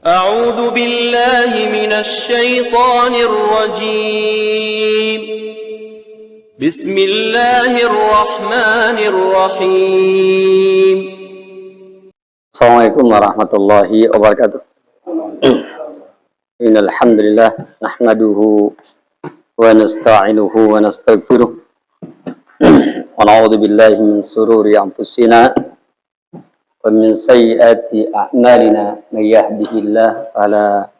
أعوذ بالله من الشيطان الرجيم بسم الله الرحمن الرحيم Assalamualaikum warahmatullahi wabarakatuh. Innal hamdalillah nahmaduhu wa nasta'inuhu wa nastaghfiruh wa na'udzu billahi min sururi anfusina wa min sayyiati a'malina may yahdihillahu fala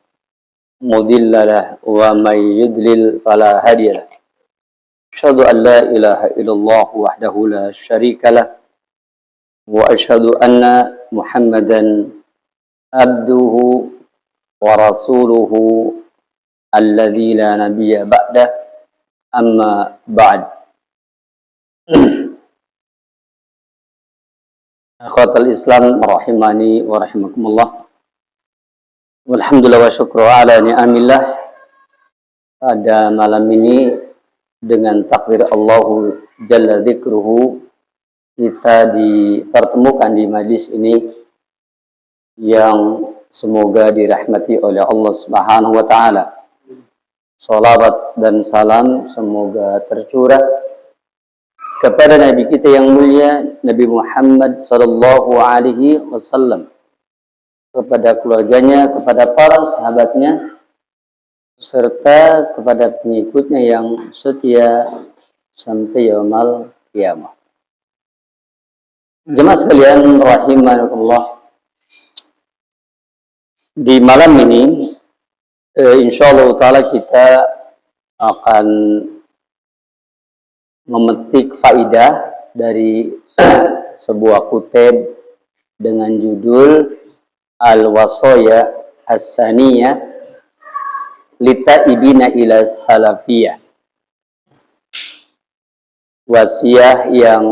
mudilla lahu wa may yudlil fala hadiya lahu. Asyhadu an la ilaha illallah wahdahu la syarika lahu wa asyhadu anna Muhammadan abduhu wa rasuluhu alladzi la nabiyya ba'dah, amma ba'd. Akhwatal Islam rahimani wa rahimakumullah. Walhamdulillah wa syukru ala ni'amillah. Pada malam ini dengan takdir Allah jalla dzikruhu kita dipertemukan di majlis ini yang semoga dirahmati oleh Allah Subhanahu wa taala. Salawat dan salam semoga tercurah kepada Nabi kita yang mulia Nabi Muhammad sallallahu alaihi wasallam, kepada keluarganya, kepada para sahabatnya, serta kepada pengikutnya yang setia sampai yaumul qiyamah. Jemaah sekalian rahimakumullah, di malam ini insyaallah taala kita akan memetik faidah dari sebuah kutub dengan judul Al-Wasaya As-Saniyah Litaibina ila Salafiyah. Wasiat yang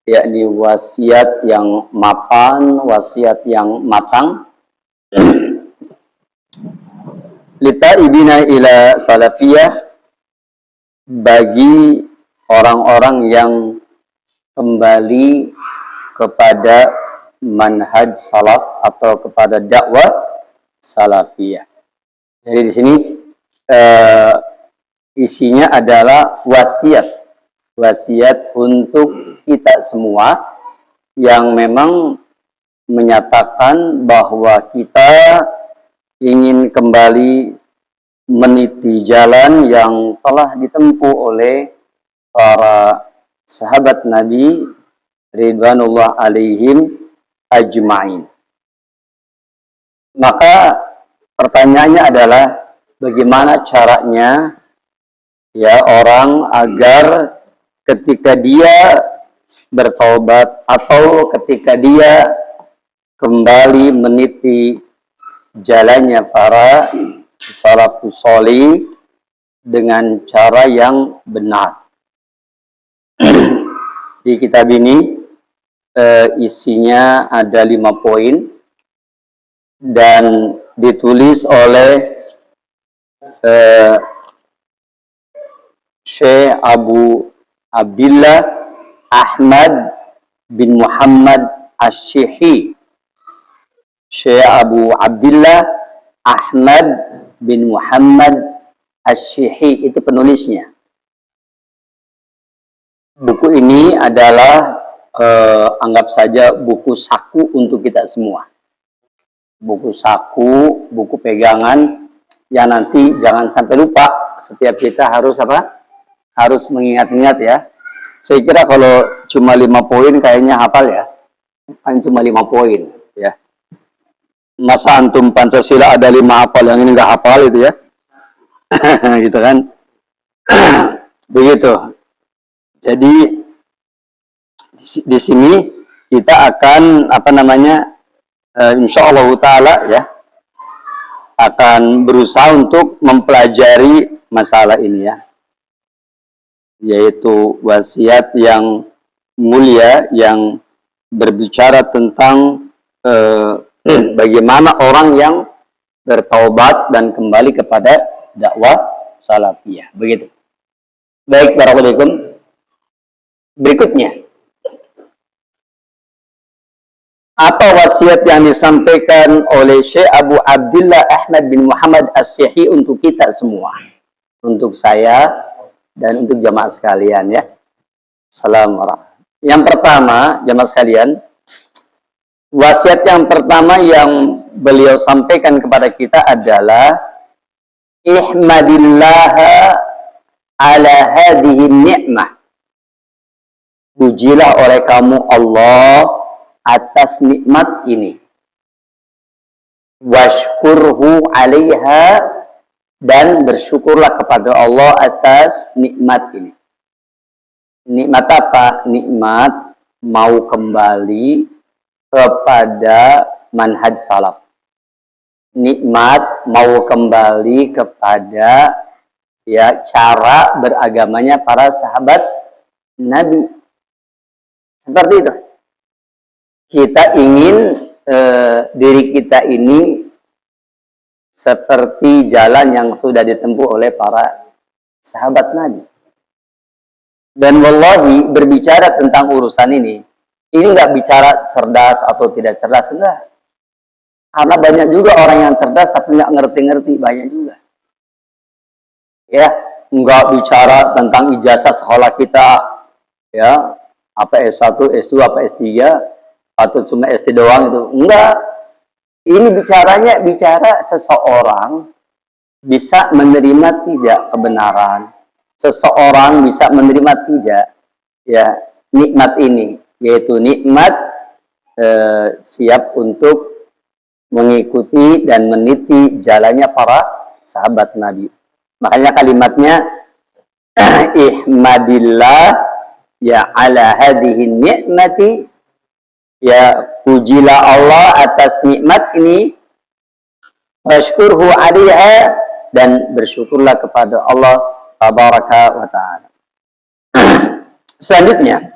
yakni wasiat yang mapan, wasiat yang matang. Litaibina ila salafiyah, bagi orang-orang yang kembali kepada manhaj salaf atau kepada dakwah salafiyah. Jadi di sini isinya adalah wasiat untuk kita semua yang memang menyatakan bahwa kita ingin kembali meniti jalan yang telah ditempuh oleh para sahabat Nabi ridwanullah alaihim ajma'in. Maka pertanyaannya adalah bagaimana caranya orang agar ketika dia bertaubat atau ketika dia kembali meniti jalannya para salafus sholih dengan cara yang benar. Di kitab ini isinya ada 5 poin dan ditulis oleh Syekh Abu Abdillah Ahmad bin Muhammad Asy-Syihi. Syekh Abu Abdillah Ahmad bin Muhammad Asy-Syihi itu penulisnya. Buku ini adalah anggap saja buku saku untuk kita semua. Buku saku, buku pegangan yang nanti jangan sampai lupa. Setiap kita harus harus mengingat-ingat ya. Saya kira kalau cuma 5 poin kayaknya hafal ya. Kan cuma 5 poin ya. Masa antum Pancasila ada 5 hafal, yang ini nggak hafal itu ya. Gitu kan. Begitu. Jadi di sini kita akan insyaallah taala ya akan berusaha untuk mempelajari masalah ini ya, yaitu wasiat yang mulia yang berbicara tentang bagaimana orang yang bertaubat dan kembali kepada dakwah salafiyah. Begitu. Baik, barakallahu fikum. Berikutnya Apa wasiat yang disampaikan oleh Syekh Abu Abdullah Ahmad bin Muhammad As-Syihi untuk kita semua, untuk saya dan untuk jamaah sekalian ya. Assalamualaikum. Yang pertama, jamaah sekalian, wasiat yang pertama yang beliau sampaikan kepada kita adalah ihmadillah ala hadhihi ni'mah. Pujilah oleh kamu Allah atas nikmat ini. Washkurhu 'alaiha, dan bersyukurlah kepada Allah atas nikmat ini. Nikmat apa? Nikmat mau kembali kepada manhaj salaf. Nikmat mau kembali kepada ya cara beragamanya para sahabat Nabi. Seperti itu. Kita ingin diri kita ini seperti jalan yang sudah ditempuh oleh para sahabat Nabi. Dan wallahi, berbicara tentang urusan ini nggak bicara cerdas atau tidak cerdas, enggak. Karena banyak juga orang yang cerdas tapi nggak ngerti-ngerti, banyak juga. Ya, nggak bicara tentang ijazah sekolah kita, ya, apa S1, S2, apa S3, atau cuma SD doang itu. Enggak. Ini bicara seseorang bisa menerima tidak kebenaran. Seseorang bisa menerima tidak ya nikmat ini, yaitu nikmat siap untuk mengikuti dan meniti jalannya para sahabat Nabi. Makanya kalimatnya ihmadillah ya ala hadhihi ni'mati, ya pujilah Allah atas nikmat ini, washkurhu 'alaiha, dan bersyukurlah kepada Allah tabaraka wa ta'ala. Selanjutnya,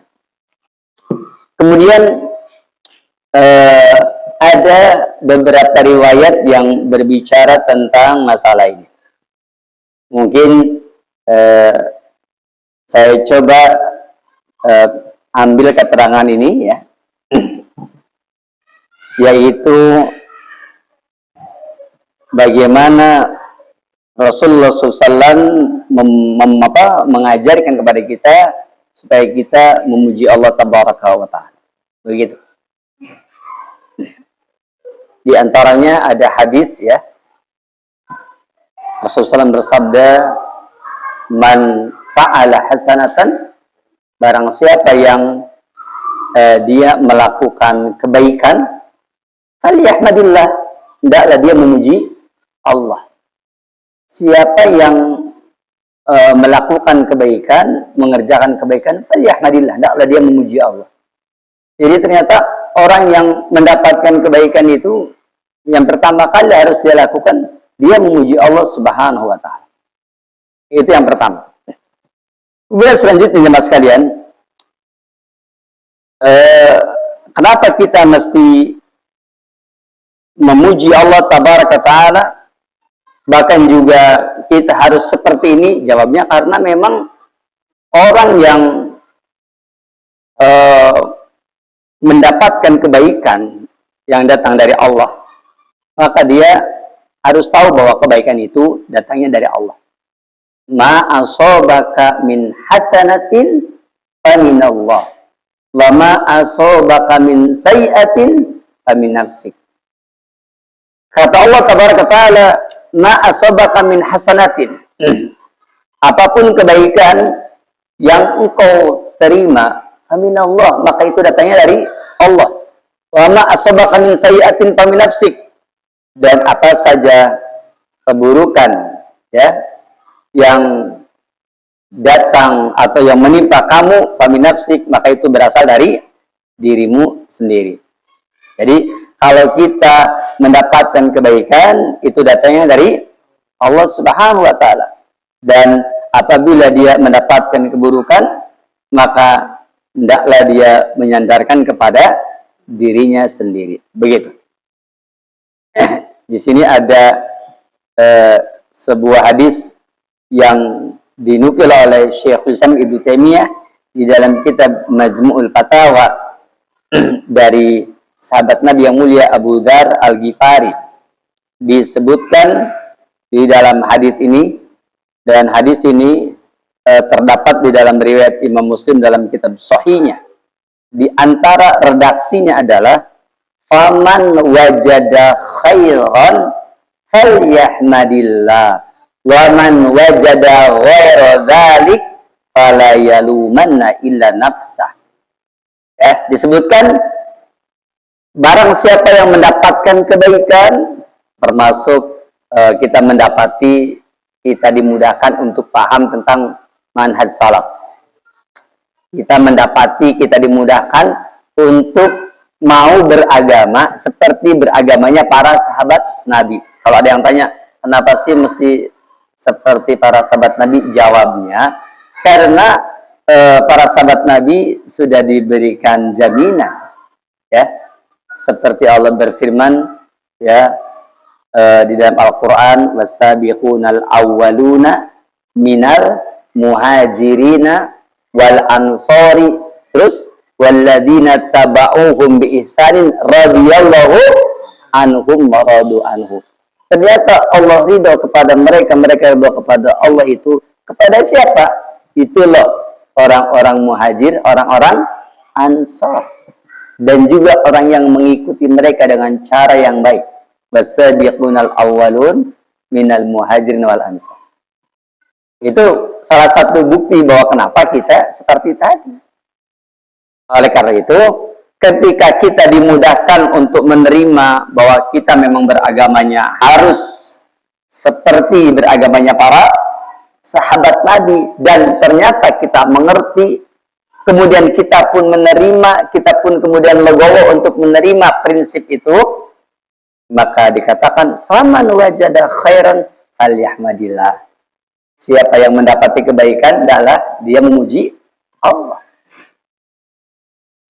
kemudian ada beberapa riwayat yang berbicara tentang masalah ini. Mungkin saya coba ambil keterangan ini ya, yaitu bagaimana Rasulullah SAW mengajarkan kepada kita supaya kita memuji Allah tabaraka wa ta'ala. Begitu. Di antaranya ada hadis ya, Rasulullah SAW bersabda, man fa'ala hasanatan, barang siapa yang dia melakukan kebaikan, falyahmadillah, hendaklah dia memuji Allah. Siapa yang melakukan kebaikan, mengerjakan kebaikan, falyahmadillah, hendaklah dia memuji Allah. Jadi ternyata orang yang mendapatkan kebaikan itu, yang pertama kali harus dia lakukan, dia memuji Allah Subhanahu wa ta'ala. Itu yang pertama. Kemudian selanjutnya jemaah sekalian, kenapa kita mesti memuji Allah tabaraka ta'ala, bahkan juga kita harus seperti ini? Jawabnya karena memang orang yang mendapatkan kebaikan yang datang dari Allah, maka dia harus tahu bahwa kebaikan itu datangnya dari Allah. Ma asobaka min hasanatin faminallah, wa ma asobaka min sayiatin famin nafsik. Kata Allah tabaraka ta'ala, ma asobaka min hasanatin, apapun kebaikan yang engkau terima, faminallah, maka itu datangnya dari Allah. Wa ma asobaka min sayiatin famin nafsik, dan apa saja keburukan ya yang datang atau yang menimpa kamu, famin nafsik, maka itu berasal dari dirimu sendiri. Jadi kalau kita mendapatkan kebaikan, itu datangnya dari Allah Subhanahu wa ta'ala. Dan apabila dia mendapatkan keburukan, maka hendaklah dia menyandarkan kepada dirinya sendiri. Begitu. Di sini ada sebuah hadis yang dinukil oleh Syekhul Islam Ibnu Taimiyah di dalam kitab Majmu'ul Fatawa dari sahabat Nabi yang mulia Abu Dzar Al-Ghifari. Disebutkan di dalam hadis ini, dan hadis ini terdapat di dalam riwayat Imam Muslim dalam kitab Sahihnya. Di antara redaksinya adalah faman wajada khairan falyahmadillah wa man wajada ghaira dzalik fala yalumanna illa nafsah. Disebutkan barang siapa yang mendapatkan kebaikan, termasuk kita mendapati, kita dimudahkan untuk paham tentang manhaj salaf. Kita mendapati, kita dimudahkan untuk mau beragama seperti beragamanya para sahabat Nabi. Kalau ada yang tanya, kenapa sih mesti seperti para sahabat Nabi? Jawabnya, karena para sahabat Nabi sudah diberikan jaminan, ya, seperti Allah berfirman, ya, di dalam Al-Quran, wasabiqunal awwaluna minal muhajirina wal ansori, terus walladzina taba'uhum bi ihsanin radhiyallahu anhum wa radu anhu. Ternyata Allah ridho kepada mereka, mereka ridho kepada Allah. Itu kepada siapa? Itu loh orang-orang muhajir, orang-orang ansor, dan juga orang yang mengikuti mereka dengan cara yang baik. Wasabiqunal awwalun minal muhajirin wal ansor. Itu salah satu bukti bahwa kenapa kita seperti tadi. Oleh karena itu, ketika kita dimudahkan untuk menerima bahwa kita memang beragamanya harus seperti beragamanya para sahabat Nabi, dan ternyata kita mengerti, kemudian kita pun menerima, kita pun kemudian legowo untuk menerima prinsip itu, maka dikatakan faman wajada khairan falyahmadillah. Siapa yang mendapati kebaikan adalah dia memuji Allah.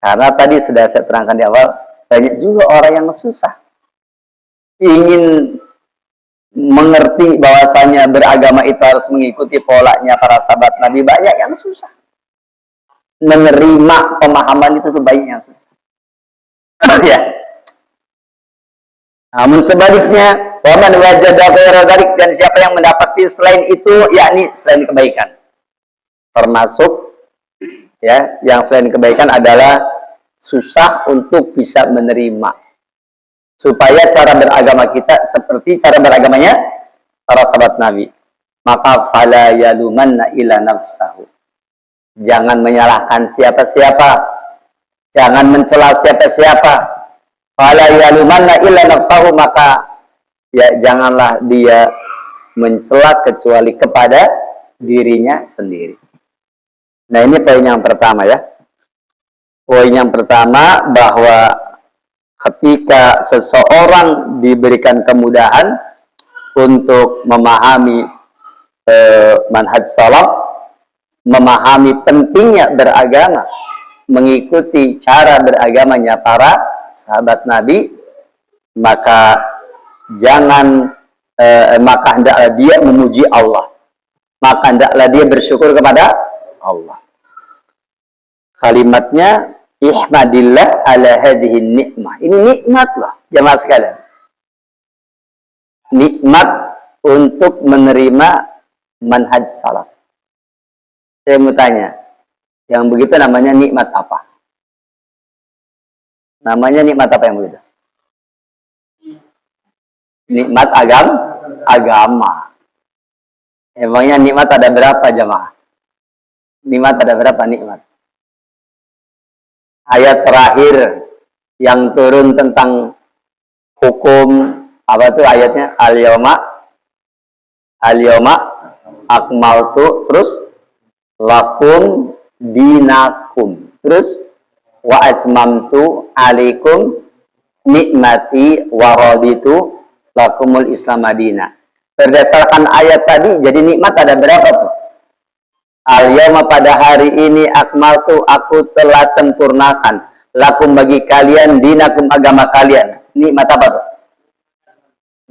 Karena tadi sudah saya terangkan di awal, banyak juga orang yang susah ingin mengerti bahwasanya beragama itu harus mengikuti polanya para sahabat Nabi. Banyak yang susah menerima pemahaman itu, tuh banyak yang susah. Ya. Namun sebaliknya, waman wajada ghaira dzalik, dan siapa yang mendapati selain itu, yakni selain kebaikan. Termasuk, ya, yang selain kebaikan adalah susah untuk bisa menerima, supaya cara beragama kita seperti cara beragamanya para sahabat Nabi. Maka fala yalumanna ila nafsahu. Jangan menyalahkan siapa-siapa, jangan mencela siapa-siapa. Fala yalumanna illa nafsahu, maka ya janganlah dia mencela kecuali kepada dirinya sendiri. Nah, ini poin yang pertama, ya. Poin yang pertama, bahwa ketika seseorang diberikan kemudahan untuk memahami manhaj salaf, memahami pentingnya beragama, mengikuti cara beragamanya para sahabat Nabi, maka maka hendaklah dia memuji Allah, maka hendaklah dia bersyukur kepada Allah. Kalimatnya ihmadillah ala hadhihi nikmah. Ini nikmat lah, jemaah sekalian. Nikmat untuk menerima manhaj salaf. Saya mau tanya, yang begitu namanya nikmat apa? Namanya nikmat apa yang begitu? Nikmat agama. Emangnya nikmat ada berapa, jemaah? Nikmat ada berapa nikmat? Ayat terakhir yang turun tentang hukum, apa tuh ayatnya? Al-yawma akmaltu, terus lakum dinakum, terus wa asmamtu alaikum nikmati wa raditu lakumul islam madina. Berdasarkan ayat tadi, jadi nikmat ada berapa tuh? Al-yawma, pada hari ini, akmaltu, aku telah sempurnakan, lakum, bagi kalian, dinakum, agama kalian. Nikmat apa tuh?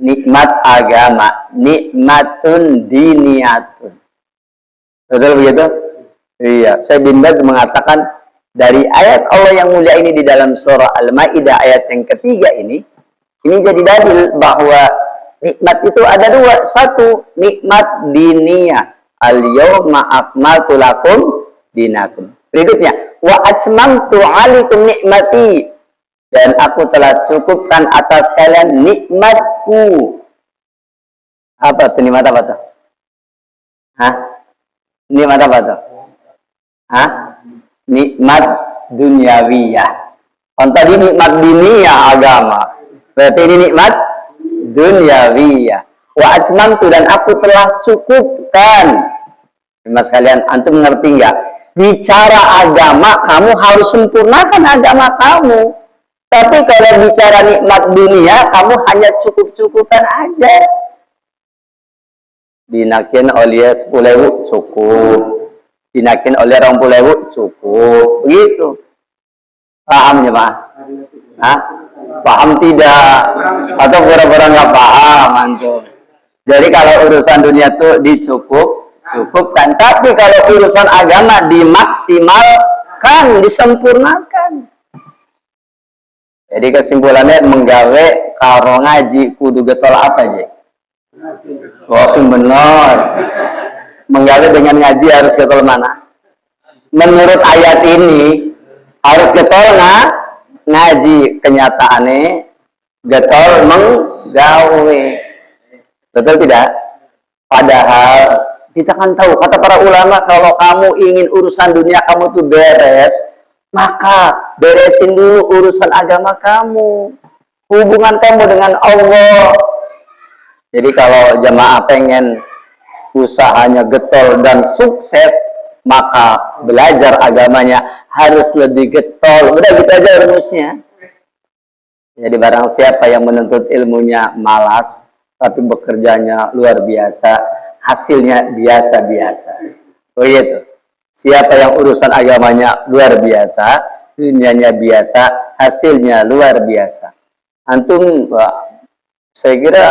Nikmat agama, nikmatun diniyatun. Betul begitu? Iya, saya bin Baz mengatakan dari ayat Allah yang mulia ini di dalam surah Al-Maidah ayat yang ketiga ini jadi dalil bahwa nikmat itu ada dua. Satu, nikmat diniyah. Al-yawma akmaltu lakum dinakum. Berikutnya, wa atmamtu 'alaikum nikmati, dan aku telah cukupkan atas kalian nikmatku. Apa tuh nikmat apa tuh? Hah? Nikmat apa tuh? Hah? Nikmat duniawiyah. Kan tadi nikmat diniyah agama. Berarti ini nikmat duniawiyah. Wa atmamtu, dan aku telah cukupkan. Mas kalian, antum ngerti nggak? Bicara agama, kamu harus sempurnakan agama kamu. Tapi kalau bicara nikmat dunia, kamu hanya cukup-cukupan aja. Dinakin oleh 10.000 cukup, dinakin oleh 20.000 cukup, begitu. Paham ya Pak? Hah? Paham tidak? Atau pura-pura nggak paham antum? Jadi kalau urusan dunia tuh cukupkan, tapi kalau urusan agama dimaksimalkan, disempurnakan. Jadi kesimpulannya menggawe karo ngaji kudu getol apa aja? Benar. Menggawe dengan ngaji harus getol mana? Menurut ayat ini harus getol ngaji, kenyataannya getol menggawe. Betul tidak? Padahal kita kan tahu, kata para ulama, kalau kamu ingin urusan dunia kamu tuh beres, maka beresin dulu urusan agama kamu, hubungan kamu dengan Allah. Jadi kalau jamaah pengen usahanya getol dan sukses, maka belajar agamanya harus lebih getol. Udah gitu aja rumusnya. Jadi barang siapa yang menuntut ilmunya malas, tapi bekerjanya luar biasa, hasilnya biasa-biasa. Begitu. Siapa yang urusan agamanya luar biasa, dunianya biasa, hasilnya luar biasa. Antum, saya kira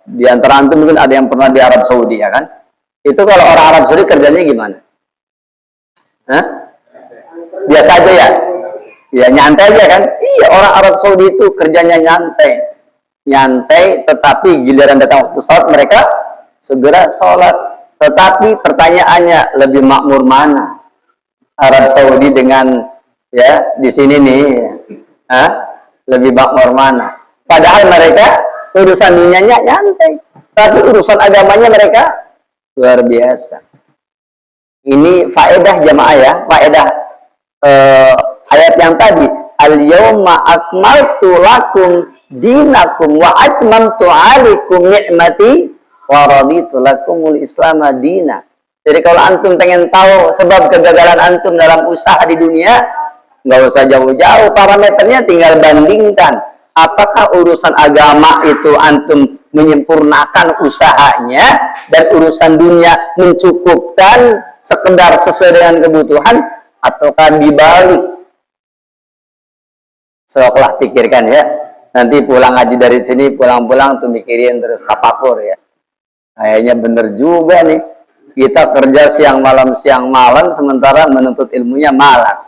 di antara antum mungkin ada yang pernah di Arab Saudi, ya kan? Itu kalau orang Arab Saudi kerjanya gimana? Hah? Biasa aja ya? Ya nyantai aja kan? Iya, orang Arab Saudi itu kerjanya nyantai. Nyantai, tetapi giliran datang waktu sholat mereka segera sholat. Tetapi pertanyaannya, lebih makmur mana? Arab Saudi dengan ya di sini nih, lebih makmur mana? Padahal mereka urusan dunianya nyantai, tapi urusan agamanya mereka luar biasa. Ini faedah jamaah ya, faedah ayat yang tadi. Al-yawma akmaltu lakum dinakum wa atmamtu 'alaikum ni'mati wa raditu lakumul Islam madina. Jadi kalau antum pengen tahu sebab kegagalan antum dalam usaha di dunia, nggak usah jauh-jauh, parameternya tinggal bandingkan. Apakah urusan agama itu antum menyempurnakan usahanya dan urusan dunia mencukupkan sekedar sesuai dengan kebutuhan, ataukah dibalik? Soklah pikirkan ya. Nanti pulang ngaji dari sini, pulang-pulang tuh mikirin terus tafakur ya. Kayaknya bener juga nih. Kita kerja siang malam, sementara menuntut ilmunya malas.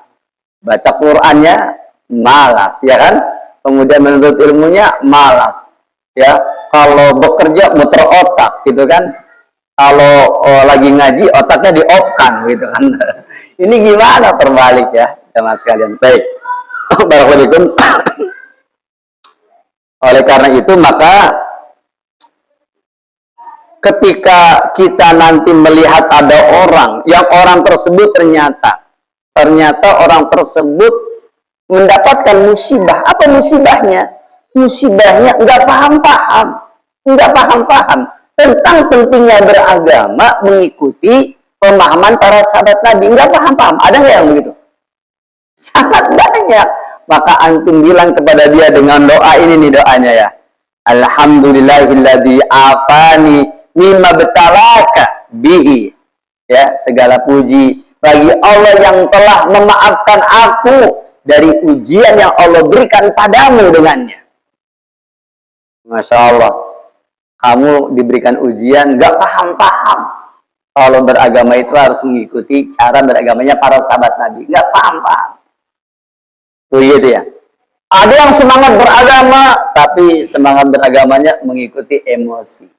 Baca Qur'annya malas, ya kan? Kemudian menuntut ilmunya malas. Ya, kalau bekerja muter otak, gitu kan? Kalau lagi ngaji, otaknya di-off-kan, gitu kan? Ini gimana terbalik ya, jamaah sekalian? Baik. Barakallahu. Oleh karena itu, maka ketika kita nanti melihat ada orang, yang orang tersebut ternyata orang tersebut mendapatkan musibah. Apa musibahnya? Musibahnya nggak paham tentang pentingnya beragama, mengikuti pemahaman para sahabat Nabi. Nggak paham. Ada nggak yang begitu? Sangat banyak. Maka antum bilang kepada dia dengan doa ini nih, doanya ya. Alhamdulillahilladzi afani mimma betalaka bihi. Ya, segala puji bagi Allah yang telah memaafkan aku dari ujian yang Allah berikan padamu dengannya. Masya Allah, kamu diberikan ujian gak paham-paham. Kalau beragama itu harus mengikuti cara beragamanya para sahabat Nabi. Gak paham-paham. Begitu ya. Ada yang semangat beragama, tapi semangat beragamanya mengikuti emosi.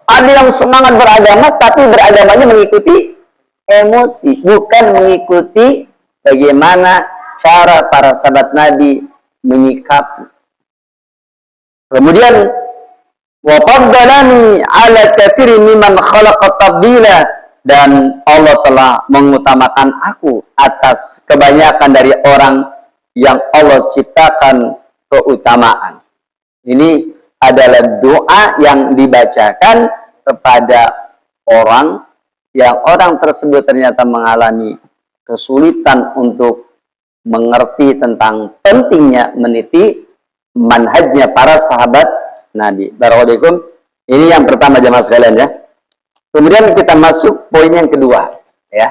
Ada yang semangat beragama, tapi beragamanya mengikuti emosi, bukan mengikuti bagaimana cara para sahabat Nabi menyikapi. Kemudian wa faddalani ala katsirin mimman khalaqa tabdila, dan Allah telah mengutamakan aku atas kebanyakan dari orang yang Allah ciptakan keutamaan. Ini adalah doa yang dibacakan kepada orang yang orang tersebut ternyata mengalami kesulitan untuk mengerti tentang pentingnya meniti manhajnya para sahabat Nabi. Barakallahu. Ini yang pertama jemaah sekalian ya. Kemudian kita masuk poin yang kedua ya.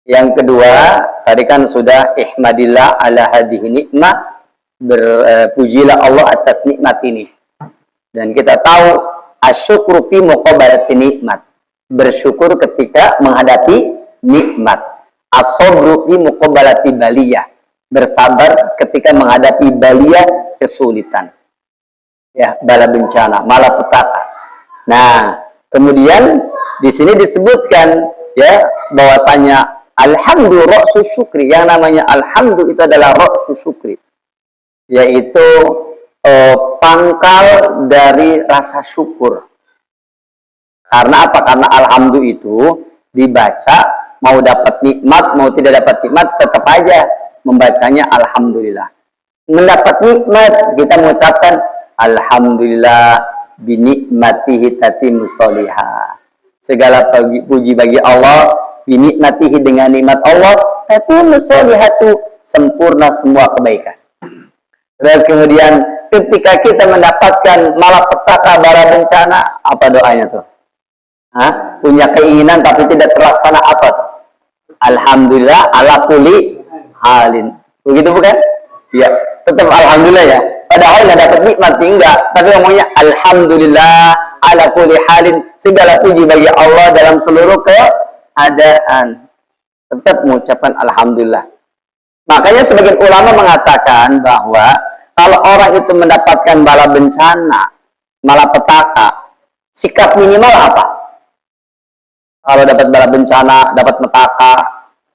Yang kedua, tadi kan sudah ihmadillah ala hadhihi nikmah, berpujilah Allah atas nikmat ini. Dan kita tahu asyukru fi muqabalati nikmat, bersyukur ketika menghadapi nikmat. As-sabru fi muqabalati baliyah, bersabar ketika menghadapi baliyah, kesulitan. Ya, bala bencana, malapetaka. Nah, kemudian di sini disebutkan ya bahwasanya alhamdu ra'su syukri, yang namanya alhamdu itu adalah ra'su syukri, yaitu pangkal dari rasa syukur. Karena apa? Karena alhamdu itu dibaca mau dapat nikmat, mau tidak dapat nikmat, tetap aja membacanya alhamdulillah. Mendapat nikmat, kita mengucapkan alhamdulillah binikmatihi tatimmu sholihah. Segala puji bagi Allah, binikmatihi, dengan nikmat Allah, tatimmu sholihatu, sempurna semua kebaikan. Terus kemudian ketika kita mendapatkan malapetaka, bara bencana, apa doanya tuh? Hah? Punya keinginan tapi tidak terlaksana, apa tuh? Alhamdulillah ala kulli halin. Begitu bukan? Ya, tetap alhamdulillah ya. Padahal nggak dapat nikmat, enggak. Tapi ngomongnya alhamdulillah ala kulli halin. Segala puji bagi Allah dalam seluruh keadaan. Tetap mengucapkan alhamdulillah. Makanya sebagian ulama mengatakan bahwa kalau orang itu mendapatkan bala bencana, malapetaka, sikap minimal apa? Kalau dapat bala bencana, dapat petaka,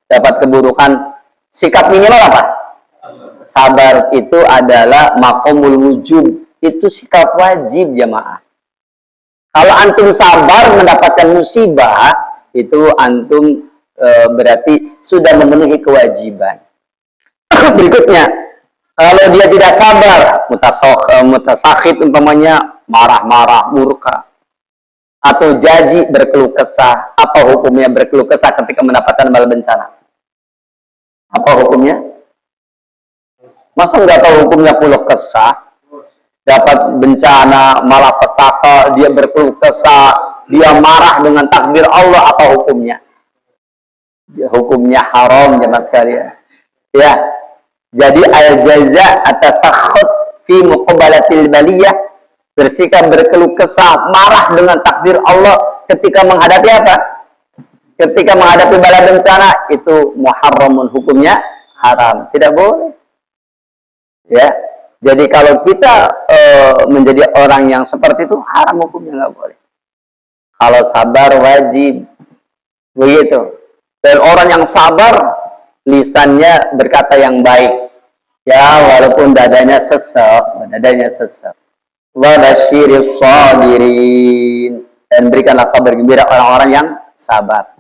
dapat keburukan, sikap minimal apa? Sabar. Itu adalah maqamul wujub. Itu sikap wajib jamaah. Kalau antum sabar mendapatkan musibah, itu antum berarti sudah memenuhi kewajiban. Berikutnya, kalau dia tidak sabar, mutasakhit umpamanya marah-marah, murka, atau jaji, berkeluh kesah. Apa hukumnya berkeluh kesah ketika mendapatkan bala bencana? Apa hukumnya? Masa nggak tahu hukumnya keluh kesah? Dapat bencana, malapetaka, dia berkeluh kesah, dia marah dengan takdir Allah, apa hukumnya? Hukumnya haram jemaah sekalian. Ya. Jadi al-jaza atas sakhut fi muqabalatil baliyah, bersikap berkeluh kesah, marah dengan takdir Allah ketika menghadapi apa? Ketika menghadapi bala bencana, itu muharramun, hukumnya haram, tidak boleh. Ya. Jadi kalau kita menjadi orang yang seperti itu, haram hukumnya, nggak boleh. Kalau sabar wajib, begitu. Dan orang yang sabar, lisannya berkata yang baik. Ya, walaupun dadanya sesek, wa basyiril sabirin, dan berikanlah kabar gembira orang-orang yang sabar.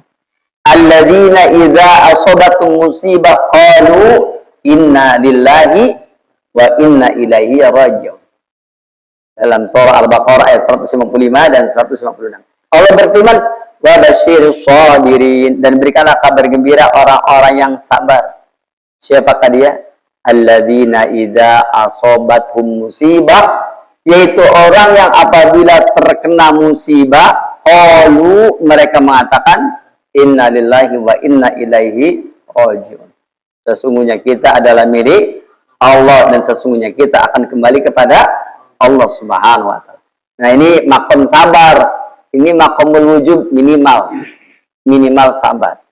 Alladzina idza asabatum musibah qalu inna lillahi wa inna ilaihi raji'un. Dalam surah Al-Baqarah ayat 155 dan 156. Allah berfirman, wa basyiril sabirin, dan berikanlah kabar gembira orang-orang yang sabar. Siapakah dia? Alladzina idza asobathum musibah, yaitu orang yang apabila terkena musibah, qalu, mereka mengatakan inna lillahi wa inna ilaihi raji'un. Sesungguhnya kita adalah milik Allah dan sesungguhnya kita akan kembali kepada Allah Subhanahu wa taala. Nah, ini maqam sabar. Ini maqamul wujub, minimal sabar.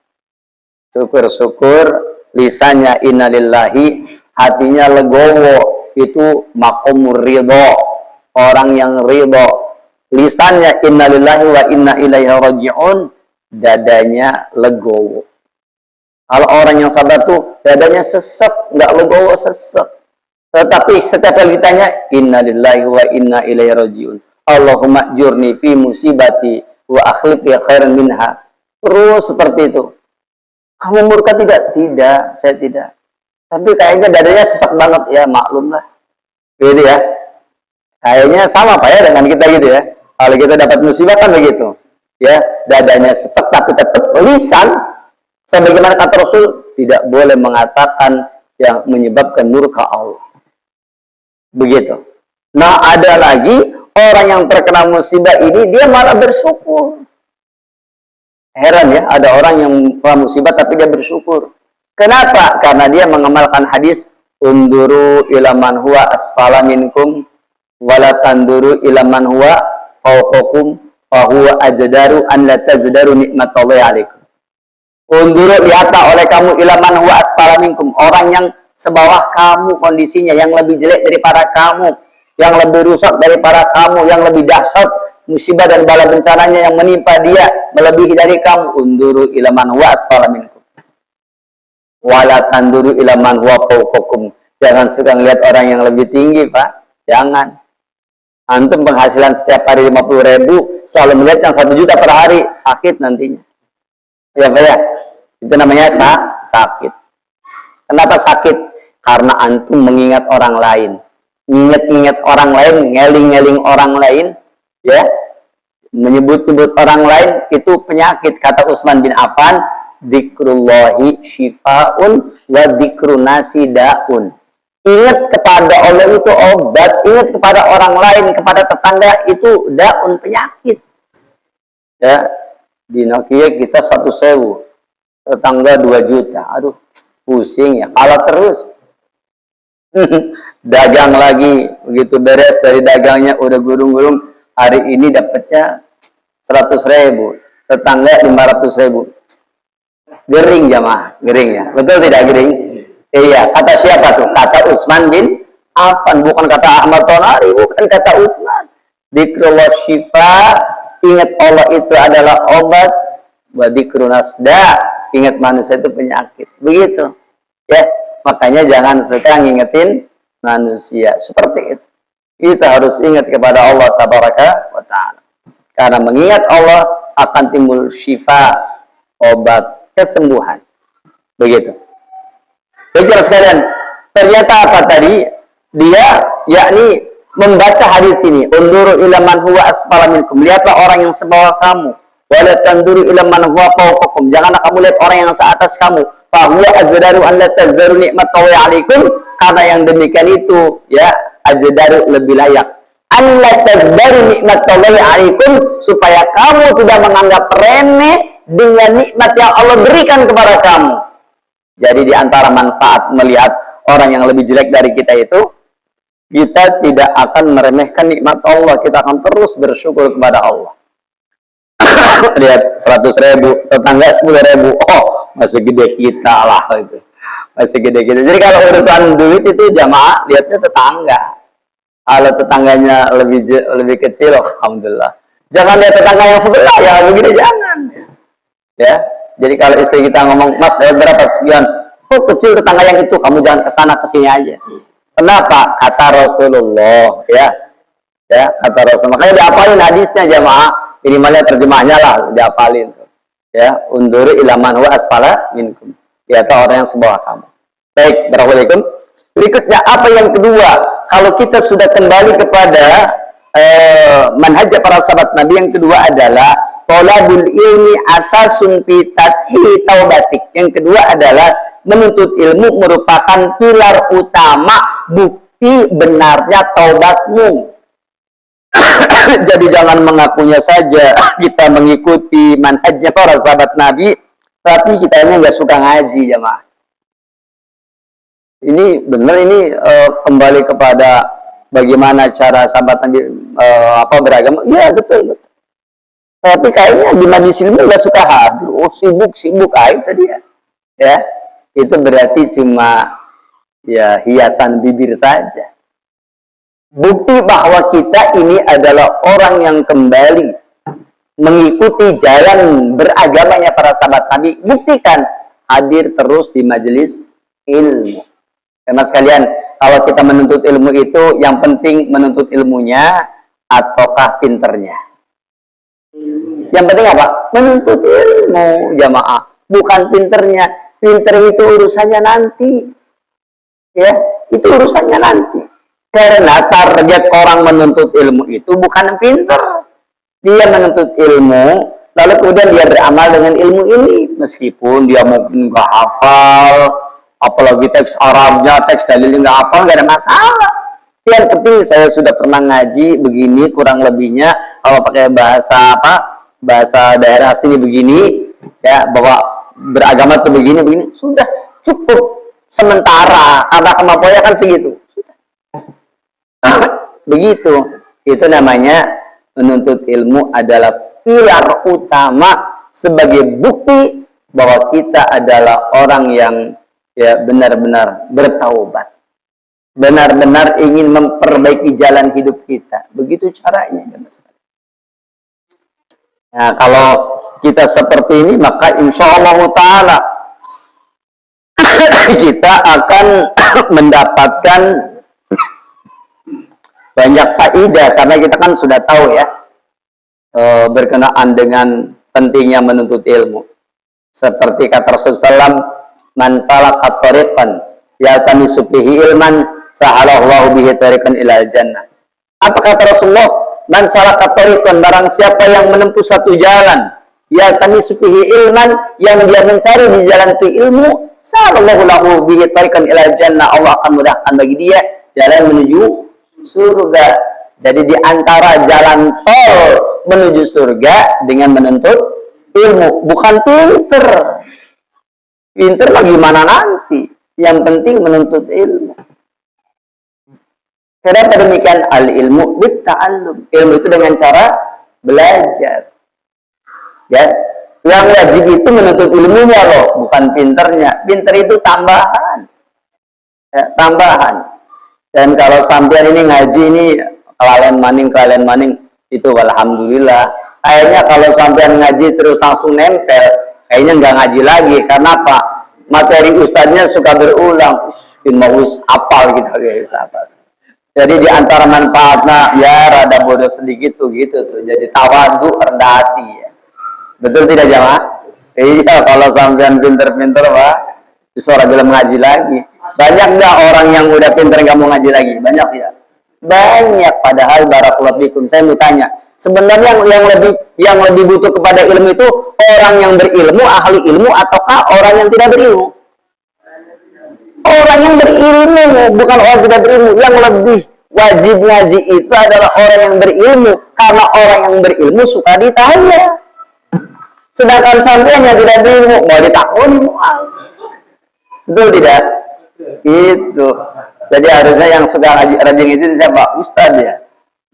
Syukur-syukur lisannya innalillahi, hatinya legowo, itu maqamur ridho, orang yang ridho. Lisannya innalillahi wa inna ilaihi raji'un, dadanya legowo. Kalau orang yang sabar tuh dadanya sesek, nggak legowo, sesek. Tetapi setiap kali ditanya innalillahi wa inna ilaihi raji'un, Allahumma jurni fi musibati wa akhlif ya khairan minha, terus seperti itu. Kamu murka tidak? Tidak, saya tidak. Tapi kayaknya dadanya sesak banget, ya maklum lah. Gitu ya. Kayaknya sama Pak ya dengan kita gitu ya. Kalau kita dapat musibah kan begitu. Ya, dadanya sesak tapi tetap lisan. Sebagaimana kata Rasul, tidak boleh mengatakan yang menyebabkan murka Allah. Begitu. Nah, ada lagi orang yang terkena musibah ini, dia malah bersyukur. Heran ya, ada orang yang terkena musibah tapi dia bersyukur. Kenapa? Karena dia mengamalkan hadis unduru ila man huwa asfala minkum wala tanduru ila man huwa fawqakum fa huwa ajdaru an la tajdaru nikmatallahi alaikum. Unduru, lihatlah oleh kamu ila man huwa asfala minkum, orang yang sebawah kamu kondisinya, yang lebih jelek daripada kamu, yang lebih rusak daripada kamu, yang lebih dahsyat musibah dan bala bencananya yang menimpa dia melebihi dari kamu. Unduru ila man huwa asfala minkum wala tanduru ila man huwa fawqakum. Jangan suka ngelihat orang yang lebih tinggi, Pak. Jangan. Antum penghasilan setiap hari 50.000, selalu melihat yang 1 juta per hari, sakit nantinya. Ya Pak ya? Itu namanya sakit. Kenapa sakit? Karena antum mengingat orang lain. Ingat-ingat orang lain, ngeling-ngeling orang lain, ya, menyebut-nyebut orang lain, itu penyakit. Kata Utsman bin Affan, dzikrullahi syifaun wa dzikrunasi daun. Ingat kepada Allah itu obat, ingat kepada orang lain, kepada tetangga itu daun, penyakit. Ya, di Nokia kita 1.000, tetangga 2 juta. Aduh, pusing ya. Kalau terus dagang lagi, begitu beres dari dagangnya udah gurung-gurung, hari ini dapatnya 100.000, tetangga 500.000. Gering jamaah, gering ya. Betul tidak gering? Iya, kata siapa tuh? Kata Utsman bin Affan, bukan kata Ahmad Tonari, bukan kata Utsman. Dzikrullah syifa, ingat Allah itu adalah obat, wa dzikrunasda, ingat manusia itu penyakit. Begitu. Ya, makanya jangan suka ngingetin manusia seperti itu. Kita harus ingat kepada Allah tabaraka wa ta'ala. Karena mengingat Allah akan timbul syifa, obat, kesembuhan. Begitu. Baiklah sekalian, ternyata apa tadi? Dia yakni membaca hadis ini, unduru ila man huwa asfala minkum, lihatlah orang yang sebawah kamu, wala tanduru ila man huwa fawqakum, janganlah kamu lihat orang yang seatas kamu, fa huwa azdaru an la tazdaru nikmatallahi alaikum, karena yang demikian itu ya azdaru lebih layak an la tazdaru nikmatallahi alaikum, supaya kamu tidak menganggap remeh dengan nikmat yang Allah berikan kepada kamu. Jadi di antara manfaat melihat orang yang lebih jelek dari kita itu, kita tidak akan meremehkan nikmat Allah, kita akan terus bersyukur kepada Allah. Lihat 100.000, tetangga 10.000, oh masih gede kita lah itu, masih gede kita. Jadi kalau urusan duit itu jamaah lihatnya tetangga. Kalau tetangganya lebih kecil, alhamdulillah. Jangan lihat tetangga yang sebelah, ya begini jangan. Ya. Jadi kalau istri kita ngomong, Mas, berapa sekian? Oh, kecil tetangga yang itu, kamu jangan ke sana, ke sini aja. Kenapa? Kata Rasulullah, ya. Ya, kata Rasulullah. Makanya diapalin hadisnya jamaah. Ini malah terjemahnya lah, diapalin. Ya, unduri ila man huwa asfala minkum. Ya, orang yang sebawah kamu. Baik, barakallahu. Berikutnya apa yang kedua? Kalau kita sudah kembali kepada manhaj para sahabat Nabi, yang kedua adalah thalabul ilmi asasun fi tashih taubatik. Yang kedua adalah menuntut ilmu merupakan pilar utama bukti benarnya taubatmu. Jadi jangan mengakunya saja kita mengikuti manhajnya para sahabat Nabi, tapi kita ini nggak suka ngaji jemaah. Ini benar, ini kembali kepada bagaimana cara sahabat Nabi beragama. Ya betul. Tapi kayaknya di majelis ilmu nggak suka hadir. Oh sibuk aja tadi ya. Ya. itu berarti cuma ya hiasan bibir saja. Bukti bahwa kita ini adalah orang yang kembali mengikuti jalan beragamanya para sahabat Nabi, buktikan hadir terus di majelis ilmu. Teman sekalian, kalau kita menuntut ilmu itu yang penting menuntut ilmunya ataukah pinternya? Yang penting apa? Menuntut ilmu, jamaah, bukan pinternya. Pinter itu urusannya nanti. Ya, itu urusannya nanti. Karena target orang menuntut ilmu itu bukan pinter. Dia menuntut ilmu, lalu kemudian dia beramal dengan ilmu ini. Meskipun dia mungkin nggak hafal, apalagi teks Arabnya, teks dalilnya nggak hafal, nggak ada masalah. Yang penting saya sudah pernah ngaji begini, kurang lebihnya, kalau pakai bahasa apa, bahasa daerah sini begini, ya, bahwa beragama itu begini, sudah cukup sementara, ada kemampuannya kan segitu. Begitu, itu namanya menuntut ilmu adalah pilar utama sebagai bukti bahwa kita adalah orang yang ya benar-benar bertaubat, benar-benar ingin memperbaiki jalan hidup kita. Begitu caranya. Nah, kalau kita seperti ini, maka insya Allah Ta'ala kita akan mendapatkan banyak faidah, karena kita kan sudah tahu ya berkenaan dengan pentingnya menuntut ilmu. Seperti kata Rasulullah, man salaka tariqan yaltamisu fihi ilman sahalallahu bihi tariqan ilal jannah. Apa kata Rasulullah? Man salaka tariqan, barang siapa yang menempuh satu jalan yaltamisu fihi ilman, yang dia mencari di jalan itu ilmu, sahalallahu bihi tariqan ilal jannah, Allah akan mudahkan bagi dia jalan menuju surga. Jadi di antara jalan tol menuju surga dengan menuntut ilmu, bukan pinter. Pinter bagaimana nanti? Yang penting menuntut ilmu. Kenapa demikian? Al ilmu bitta'allum. Ilmu itu dengan cara belajar. Ya, yang wajib itu menuntut ilmunya loh, bukan pinternya. Pinter itu tambahan. Ya, tambahan. Dan kalau sampean ini ngaji ini kelalen maning itu alhamdulillah. Kayaknya kalau sampean ngaji terus langsung nempel, kayaknya nggak ngaji lagi. Karena apa? Materi ustadznya suka berulang. Mau apal kita guys, apa? Jadi di antara manfaatnya ya rada bodoh sedikit tuh gitu tuh. Jadi tawadu, rendah hati ya. Betul tidak jamaah? Iya, kalau sampean pinter-pinter Pak, seorang belum ngaji lagi. Banyak nggak orang yang udah pinter nggak mau ngaji lagi? Banyak ya? Banyak. Padahal barakallahu fikum, saya mau tanya, sebenarnya yang lebih butuh kepada ilmu itu orang yang berilmu, ahli ilmu, ataukah orang yang tidak berilmu? Orang yang berilmu, bukan orang yang tidak berilmu. Yang lebih wajib ngaji itu adalah orang yang berilmu, karena orang yang berilmu suka ditanya. Sedangkan sampean yang tidak berilmu mau ditakoni mual. Betul tidak? Itu. Jadi harusnya yang suka rajin itu siapa? Ustadz ya.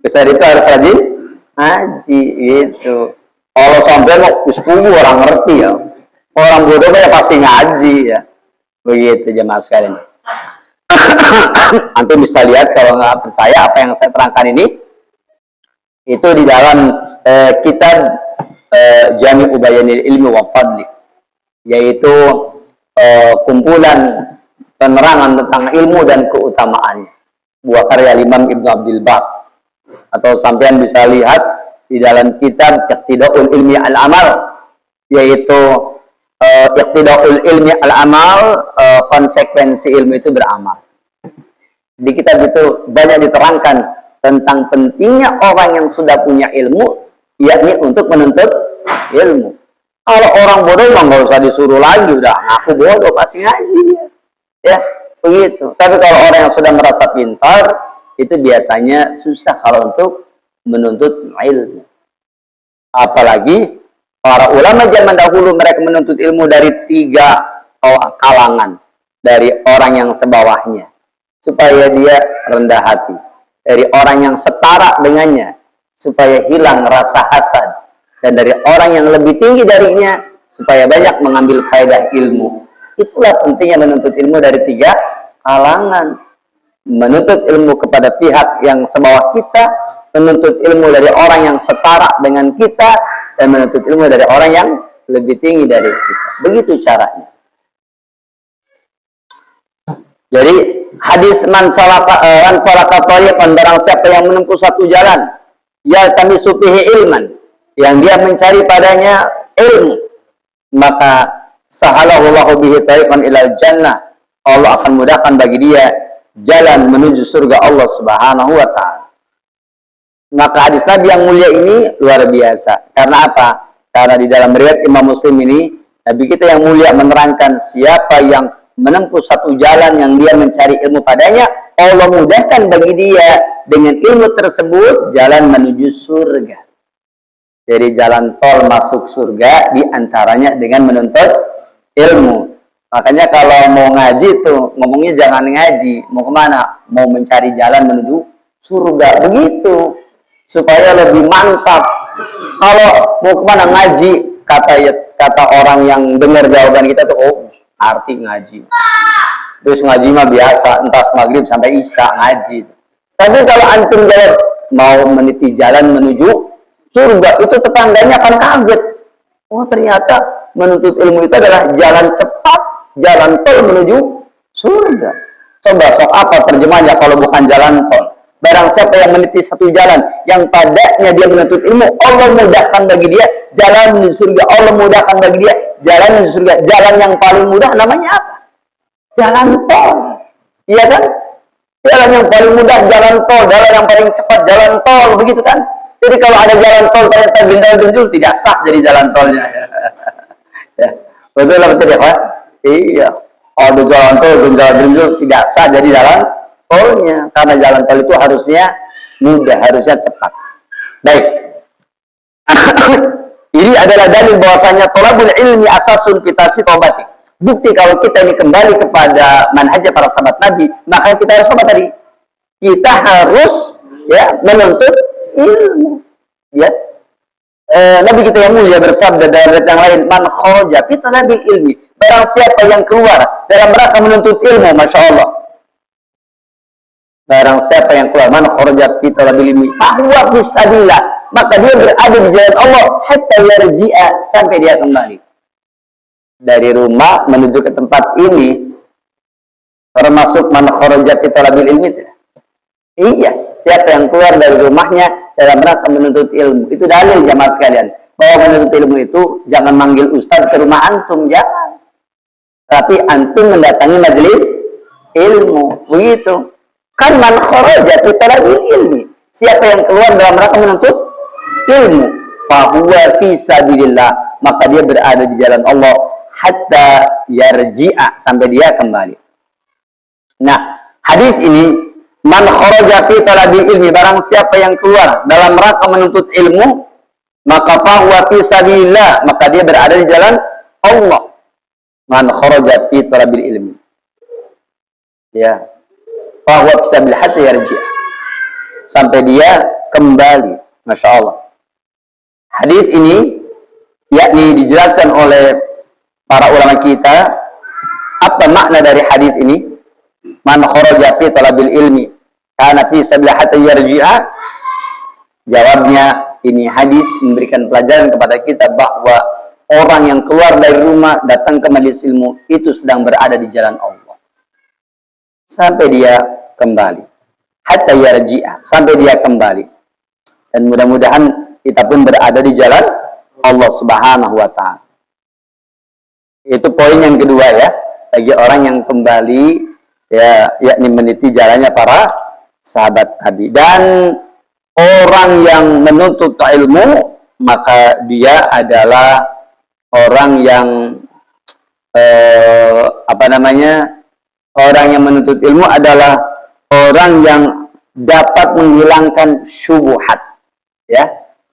Ustadz itu harus rajin ngaji itu. Kalau sampai mau sepuluh orang ngerti ya. Orang bodoh ya pasti ngaji ya. Begitu jemaah sekalian. Antum bisa lihat kalau nggak percaya apa yang saya terangkan ini. Itu di dalam kitab Jami' Bayanil Ilmi wa Fadli, yaitu kumpulan penerangan tentang ilmu dan keutamaannya, buah karya Imam Ibnu Abdul Bar. Atau sampean bisa lihat di dalam kitab Iqtidaul Ilmi Al-Amal, yaitu Iqtidaul Ilmi Al-Amal, konsekuensi ilmu itu beramal. Di kitab itu banyak diterangkan tentang pentingnya orang yang sudah punya ilmu, yakni untuk menuntut ilmu. Kalau orang bodoh mah nggak usah disuruh lagi, udah aku bodoh pasti ngaji dia. Ya, begitu. Tapi kalau orang yang sudah merasa pintar, itu biasanya susah kalau untuk menuntut ilmu. Apalagi para ulama zaman dahulu, mereka menuntut ilmu dari 3 kalangan. Dari orang yang sebawahnya, supaya dia rendah hati. Dari orang yang setara dengannya, supaya hilang rasa hasad. Dan dari orang yang lebih tinggi darinya, supaya banyak mengambil faedah ilmu. Itulah pentingnya menuntut ilmu dari 3 kalangan. Menuntut ilmu kepada pihak yang sebawah kita, menuntut ilmu dari orang yang setara dengan kita, dan menuntut ilmu dari orang yang lebih tinggi dari kita. Begitu caranya. Jadi hadis man salaka thariqan, barang siapa yang menempuh satu jalan, yaltamisu fihi ilman, yang dia mencari padanya ilmu, maka sahalahu Allahu bihi thariqan ilal jannah, Allah akan mudahkan bagi dia jalan menuju surga Allah Subhanahu wa taala. Maka hadis Nabi yang mulia ini luar biasa. Karena apa? Karena di dalam riwayat Imam Muslim ini, Nabi kita yang mulia menerangkan siapa yang menempuh satu jalan yang dia mencari ilmu padanya, Allah mudahkan bagi dia dengan ilmu tersebut jalan menuju surga. Jadi jalan tol masuk surga diantaranya dengan menuntut ilmu. Makanya kalau mau ngaji tuh ngomongnya jangan ngaji, mau kemana? Mau mencari jalan menuju surga, begitu supaya lebih mantap. Kalau mau kemana ngaji, kata orang yang dengar jawaban kita tuh, oh arti ngaji. Terus ngaji mah biasa, entah maghrib sampai isya ngaji. Tapi kalau antum jawab mau meniti jalan menuju surga, itu tetangganya akan kaget. Oh ternyata menuntut ilmu itu adalah jalan cepat, jalan tol menuju surga. Coba sok apa terjemahnya kalau bukan jalan tol? Barang siapa yang meniti satu jalan yang padanya dia menuntut ilmu, Allah mudahkan bagi dia jalan menuju surga. Allah mudahkan bagi dia jalan menuju surga. Jalan yang paling mudah namanya apa? Jalan tol. Iya kan? Jalan yang paling mudah jalan tol, jalan yang paling cepat jalan tol, begitu kan? Jadi kalau ada jalan tol ternyata gendal-gendul, tidak sah jadi jalan tolnya. Ya. Betul lah, betul ya Pak? Iya, ada jalan tol gendal-gendul tidak sah jadi jalan tolnya, karena jalan tol itu harusnya mudah, harusnya cepat. Baik. Ini adalah dalil bahwasanya thalabul ilmi asasun fitasi taubati. Bukti kalau kita ini kembali kepada manhaj para sahabat Nabi, maka kita harus apa tadi? Kita harus ya menuntut ilmu. Ya. Nabi kita yang mulia bersabda dalam ayat yang lain, man kharaja fi talabil ilmi, barang siapa yang keluar dalam rangka menuntut ilmu, masya Allah. Barang siapa yang keluar, man kharaja fi talabil ilmi, fahuwa fi sabilillah, maka dia berada di jalan Allah hatta yarji'a, sampai dia kembali dari rumah menuju ke tempat ini, termasuk man kharaja fi talabil ilmi. Iya, siapa yang keluar dari rumahnya dalam rangka menuntut ilmu, itu dalil jamaah sekalian bahwa menuntut ilmu itu jangan manggil ustaz ke rumah antum, jangan, tapi antum mendatangi majelis ilmu, begitu kan. Man kharaja fi talabil ilmi, siapa yang keluar dalam rangka menuntut ilmu, fahuwa fi sabilillah, maka dia berada di jalan Allah hatta yarji'a, sampai dia kembali. Nah, hadis ini, man kharaja fi talabil ilmi, barang siapa yang keluar dalam rangka menuntut ilmu, maka fahuwa fi sabilillah, maka dia berada di jalan Allah. Man kharaja fi talabil ilmi, ya, fahuwa fi sabilillah hatta yarji'a, sampai dia kembali. Masya Allah. Hadis ini yakni dijelaskan oleh para ulama kita. Apa makna dari hadis ini? Man kharaja fi talabil ilmi kana fi sabilillah hatta yarji'a. Jawabnya, ini hadis memberikan pelajaran kepada kita bahwa orang yang keluar dari rumah datang ke majelis ilmu itu sedang berada di jalan Allah sampai dia kembali. Hatta yarji'a, sampai dia kembali. Dan mudah-mudahan kita pun berada di jalan Allah Subhanahu wa ta'ala. Itu poin yang kedua ya, bagi orang yang kembali ya, yakni meniti jalannya para sahabat Nabi. Dan orang yang menuntut ilmu, maka dia adalah orang yang orang yang menuntut ilmu adalah orang yang dapat menghilangkan syubhat, ya,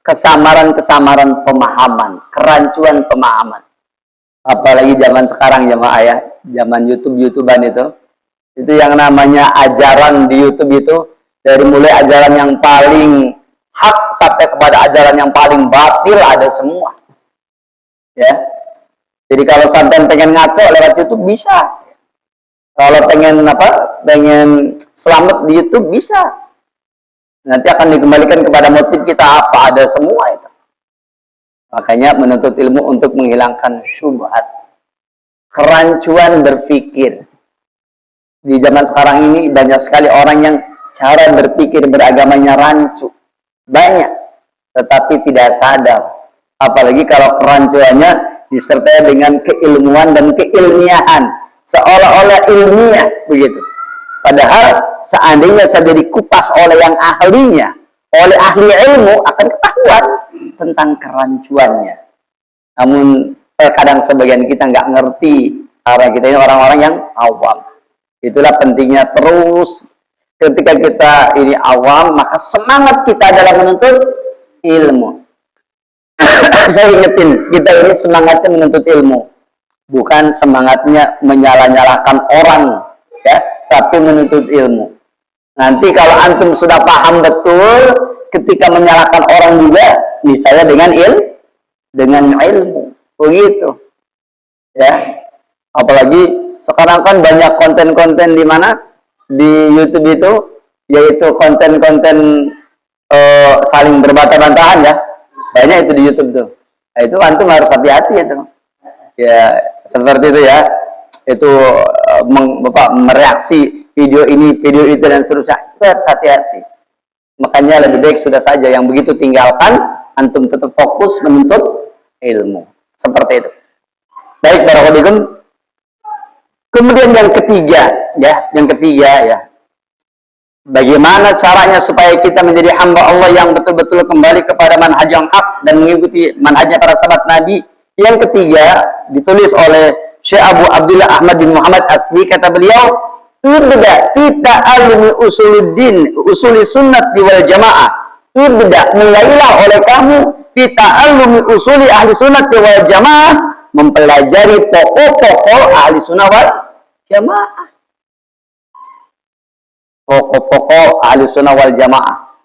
kesamaran-kesamaran pemahaman, kerancuan pemahaman. Apalagi zaman sekarang jemaah ya, zaman YouTubean itu yang namanya ajaran di YouTube itu, dari mulai ajaran yang paling hak sampai kepada ajaran yang paling batil ada semua. Ya. Jadi kalau sampai pengen ngaco lewat YouTube bisa. Kalau pengen pengen selamat di YouTube bisa. Nanti akan dikembalikan kepada motif kita apa, ada semua itu. Makanya menuntut ilmu untuk menghilangkan syubhat, kerancuan berpikir. Di zaman sekarang ini banyak sekali orang yang cara berpikir beragamanya rancu. Banyak, tetapi tidak sadar. Apalagi kalau kerancuannya disertai dengan keilmuan dan keilmiahan, seolah-olah ilmiah begitu. Padahal seandainya saja dikupas oleh yang ahlinya, oleh ahli ilmu, akan ketahuan tentang kerancuannya. Namun terkadang sebagian kita nggak ngerti, karena kita ini orang-orang yang awam. Itulah pentingnya terus ketika kita ini awam, maka semangat kita dalam menuntut ilmu. Saya ingetin, kita ini semangatnya menuntut ilmu, bukan semangatnya menyala-nyalakan orang, ya, tapi menuntut ilmu. Nanti kalau antum sudah paham betul, ketika menyalahkan orang juga, misalnya dengan ilmu, begitu, ya. Apalagi sekarang kan banyak konten-konten di mana di YouTube itu, yaitu konten-konten saling berbantah-bantahan, ya. Banyak itu di YouTube tuh. Nah, itu antum harus hati-hati itu. Ya, seperti itu ya. Itu mereaksi video ini, video itu dan seterusnya. Itu harus hati-hati. Makanya lebih baik sudah saja yang begitu tinggalkan, antum tetap fokus menuntut ilmu. Seperti itu. Baik, barakallahu. Kemudian yang ketiga ya. Bagaimana caranya supaya kita menjadi hamba Allah yang betul-betul kembali kepada manhaj yang hak dan mengikuti manhajnya para sahabat Nabi. Yang ketiga ditulis oleh Syekh Abu Abdullah Ahmad bin Muhammad Asli, kata beliau, ibda fi ta'allumi usuluddin, usuli sunnat wal jamaah. Ibda, mulailah oleh kamu fi ta'allumi usuli ahli sunnat wal jamaah, mempelajari pokok-pokok ahli sunnah wal jamaah. Pokok-pokok ahli sunnah wal jamaah.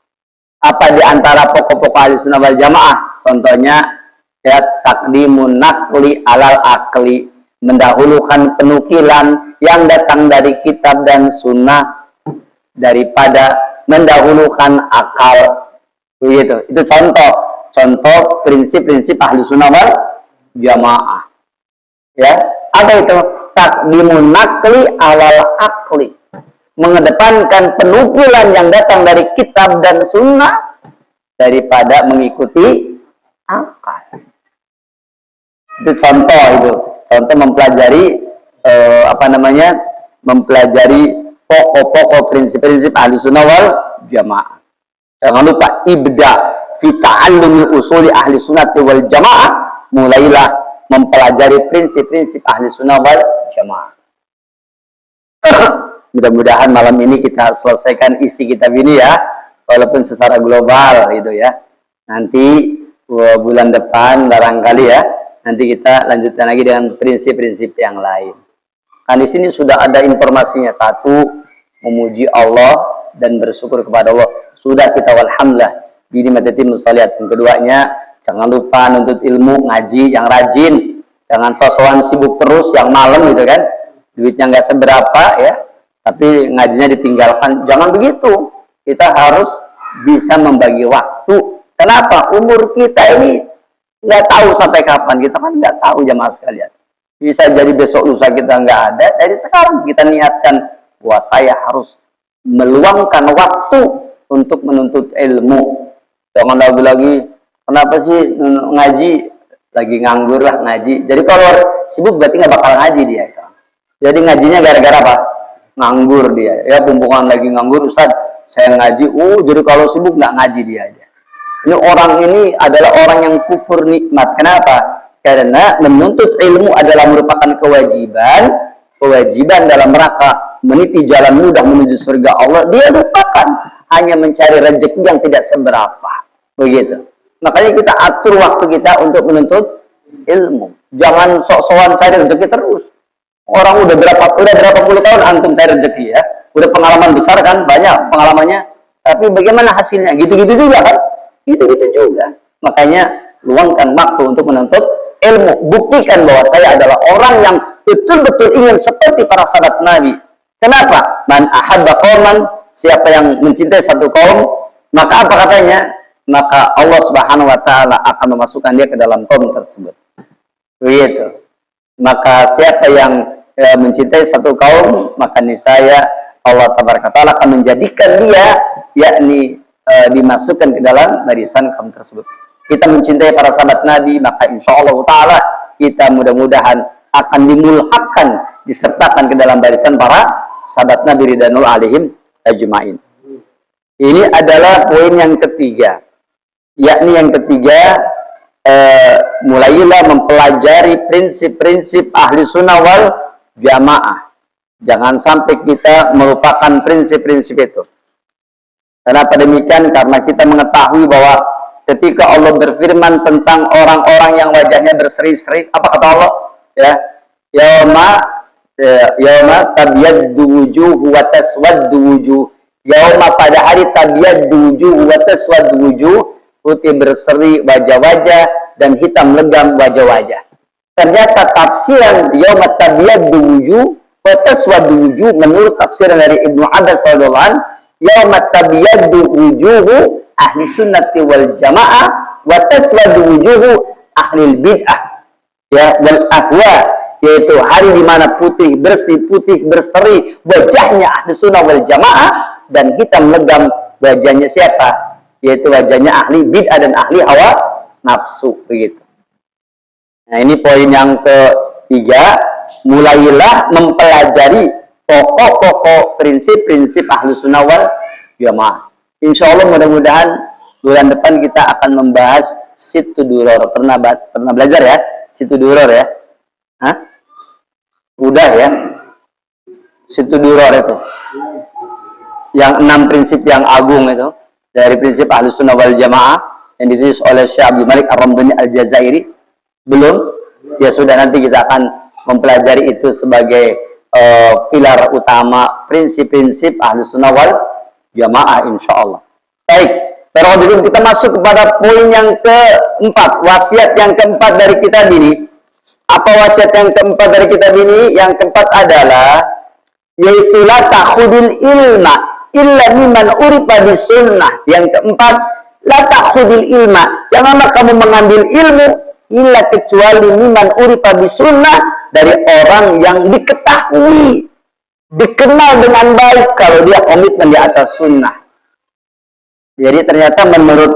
Apa di antara pokok-pokok ahli sunnah wal jamaah? Contohnya, ya, takdimun nakli alal akli, mendahulukan penukilan yang datang dari kitab dan sunnah daripada mendahulukan akal. Begitu. Itu contoh prinsip-prinsip ahli sunnah wal jamaah. Ya, apa itu? Takdimun nakli alal akli, mengedepankan penukilan yang datang dari kitab dan sunnah daripada mengikuti akal. Itu contoh mempelajari mempelajari pokok-pokok prinsip-prinsip ahli sunnah wal jamaah. Jangan lupa, ibda fi ta'allumi usuli ahli sunnah wal jamaah, mulailah mempelajari prinsip-prinsip ahli sunnah wal jamaah. Mudah-mudahan malam ini kita selesaikan isi kitab ini ya, walaupun secara global gitu ya. Nanti bulan depan barangkali ya, nanti kita lanjutkan lagi dengan prinsip-prinsip yang lain. Kan di sini sudah ada informasinya. Satu, memuji Allah dan bersyukur kepada Allah. Sudah kita walhamdulillah bini matatim musaliat. Yang keduanya, jangan lupa nuntut ilmu, ngaji yang rajin. Jangan sosokan sibuk terus yang malam gitu kan. Duitnya nggak seberapa ya, tapi ngajinya ditinggalkan. Jangan begitu. Kita harus bisa membagi waktu. Kenapa? Umur kita ini nggak tahu sampai kapan. Kita kan nggak tahu jamaah sekalian. Bisa jadi besok lusa kita nggak ada. Dari sekarang kita niatkan bahwa saya harus meluangkan waktu untuk menuntut ilmu. Jangan lagi kenapa sih ngaji? Lagi nganggur lah ngaji. Jadi kalau sibuk berarti nggak bakal ngaji dia. Jadi ngajinya gara-gara apa? Nganggur dia. Ya, bumpungan lagi nganggur, Ustaz, saya ngaji. Jadi kalau sibuk nggak ngaji dia aja. Ini orang ini adalah orang yang kufur nikmat. Kenapa? Karena menuntut ilmu adalah merupakan kewajiban dalam rangka meniti jalan mudah menuju surga Allah. Dia lupakan hanya mencari rezeki yang tidak seberapa. Begitu. Makanya kita atur waktu kita untuk menuntut ilmu. Jangan sok-sokan cari rezeki terus. Orang udah berapa puluh tahun antum cari rezeki ya. Udah pengalaman besar kan, banyak pengalamannya. Tapi bagaimana hasilnya? Gitu-gitu juga kan? Gitu-gitu juga. Makanya luangkan waktu untuk menuntut ilmu. Buktikan bahwa saya adalah orang yang betul-betul ingin seperti para sahabat Nabi. Kenapa? Man ahabba qauman, siapa yang mencintai satu kaum, maka apa katanya? Maka Allah Subhanahu wa taala akan memasukkan dia ke dalam kaum tersebut. Begitu. Maka siapa yang mencintai satu kaum, maka niscaya Allah Taala akan menjadikan dia yakni dimasukkan ke dalam barisan kaum tersebut. Kita mencintai para sahabat Nabi, maka insya Allah Taala kita mudah-mudahan akan dimulhakkan, disertakan ke dalam barisan para sahabat Nabi ridwanul alaihim ajmain. Ini adalah poin yang ketiga, yakni yang ketiga, mulailah mempelajari prinsip-prinsip ahli sunnah wal jamaah. Jangan sampai kita melupakan prinsip-prinsip itu. Kenapa demikian? Karena kita mengetahui bahwa ketika Allah berfirman tentang orang-orang yang wajahnya berseri-seri, apa kata Allah? Ya, yauma tabyaddu wujuh wa taswaddu wujuh. Yauma, pada hari tabyaddu wujuh wa taswaddu wujuh, putih berseri wajah-wajah dan hitam legam wajah-wajah. Ternyata tafsiran yauma tabyaddu wujuh wa taswaddu wujuh menurut tafsiran dari Ibnu Abbas radhiyallahu anhu, yauma tabyaddu wujuhu ahli sunnati wal jamaah wa taswaddu wujuhu ahli bid'ah, ya, wal ahwa, yaitu hari di mana putih bersih, putih berseri wajahnya ahli sunnah wal jamaah dan hitam legam wajahnya siapa? Yaitu wajahnya ahli bid'ah dan ahli hawa nafsu, begitu. Nah, ini poin yang ketiga, mulailah mempelajari pokok-pokok prinsip-prinsip ahlu sunnah wal jamaah. Insya Allah mudah-mudahan bulan depan kita akan membahas situ duror. Pernah belajar ya situ duror ya? Hah? Udah ya? Situ duror itu yang 6 prinsip yang agung itu dari prinsip ahlu sunnah wal jamaah yang ditulis oleh Syekh Abdul Malik Ar-Ramdhani Al-Jazairi. Belum? Ya sudah, nanti kita akan mempelajari itu sebagai pilar utama prinsip-prinsip ahlu sunnah wal jamaah insya Allah. Baik, terlebih kita masuk kepada poin yang keempat, wasiat yang keempat dari kitab ini. Apa wasiat yang keempat dari kitab ini? Yang keempat adalah yaitu la ta'khudul ilma illa mimman urifa bisunnah. Yang keempat, la ta'khudul ilma, janganlah kamu mengambil ilmu illa kecuali mimman urifa bisunnah, dari orang yang diketahui, dikenal dengan baik kalau dia komitmen di atas sunnah. Jadi ternyata menurut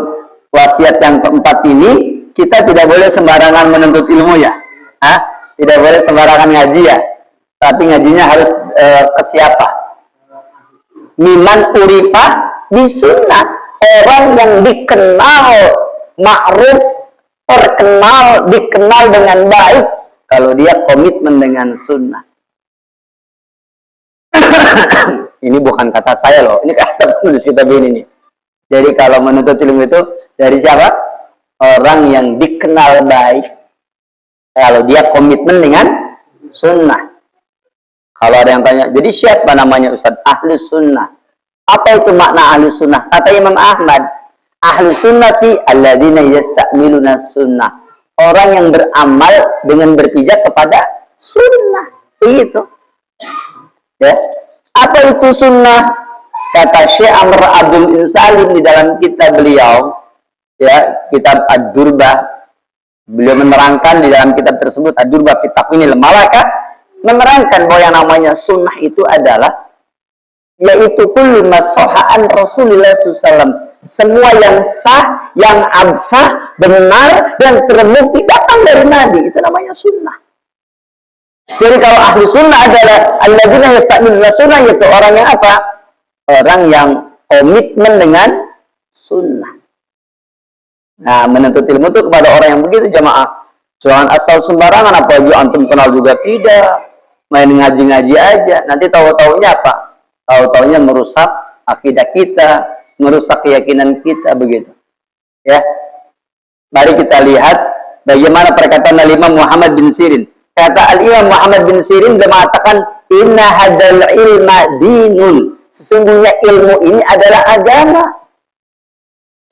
wasiat yang keempat ini, kita tidak boleh sembarangan menuntut ilmu ya. Tidak boleh sembarangan ngaji ya. Tapi ngajinya harus ke siapa? Miman urifa bisunnah, orang yang dikenal, ma'ruf, terkenal, dikenal dengan baik kalau dia komitmen dengan sunnah. Ini bukan kata saya loh, ini kata penulis kitab ini nih. Jadi kalau menuntut ilmu itu dari siapa? Orang yang dikenal baik kalau dia komitmen dengan sunnah. Kalau ada yang tanya, jadi siapa namanya Ustaz? Ahli sunnah. Apa itu makna ahli sunnah? Kata Imam Ahmad, ahli sunnati alladzina yasta'miluna sunnah, orang yang beramal dengan berpijak kepada sunnah. Begitu ya. Apa itu sunnah? Kata Syekh Amr Abdul Insalim di dalam kitab beliau, ya, kitab Ad-Durbah, beliau menerangkan di dalam kitab tersebut, Ad-Durbah fi Takwinil Malakah, menerangkan bahwa yang namanya sunnah itu adalah yaitu kullu masohaan Rasulullah SAW, semua yang sah, yang absah, benar, dan terbukti datang dari Nabi, itu namanya sunnah. Jadi kalau ahli sunnah adalah alladzina yasta'miluna sunnah, yaitu orang yang apa? Orang yang komitmen dengan sunnah. Nah, menuntut ilmu itu kepada orang yang begitu, jamaah. Jangan asal sembarangan, apalagi antum kenal juga tidak, main ngaji-ngaji aja. Nanti tahu-taunya apa? Tahu-taunya merusak akidah kita, merusak keyakinan kita, begitu. Ya. Mari kita lihat bagaimana perkataan Imam Muhammad bin Sirin. Kata Al-Imam Muhammad bin Sirin, dia mengatakan, inna hadal ilma dinun, sesungguhnya ilmu ini adalah agama.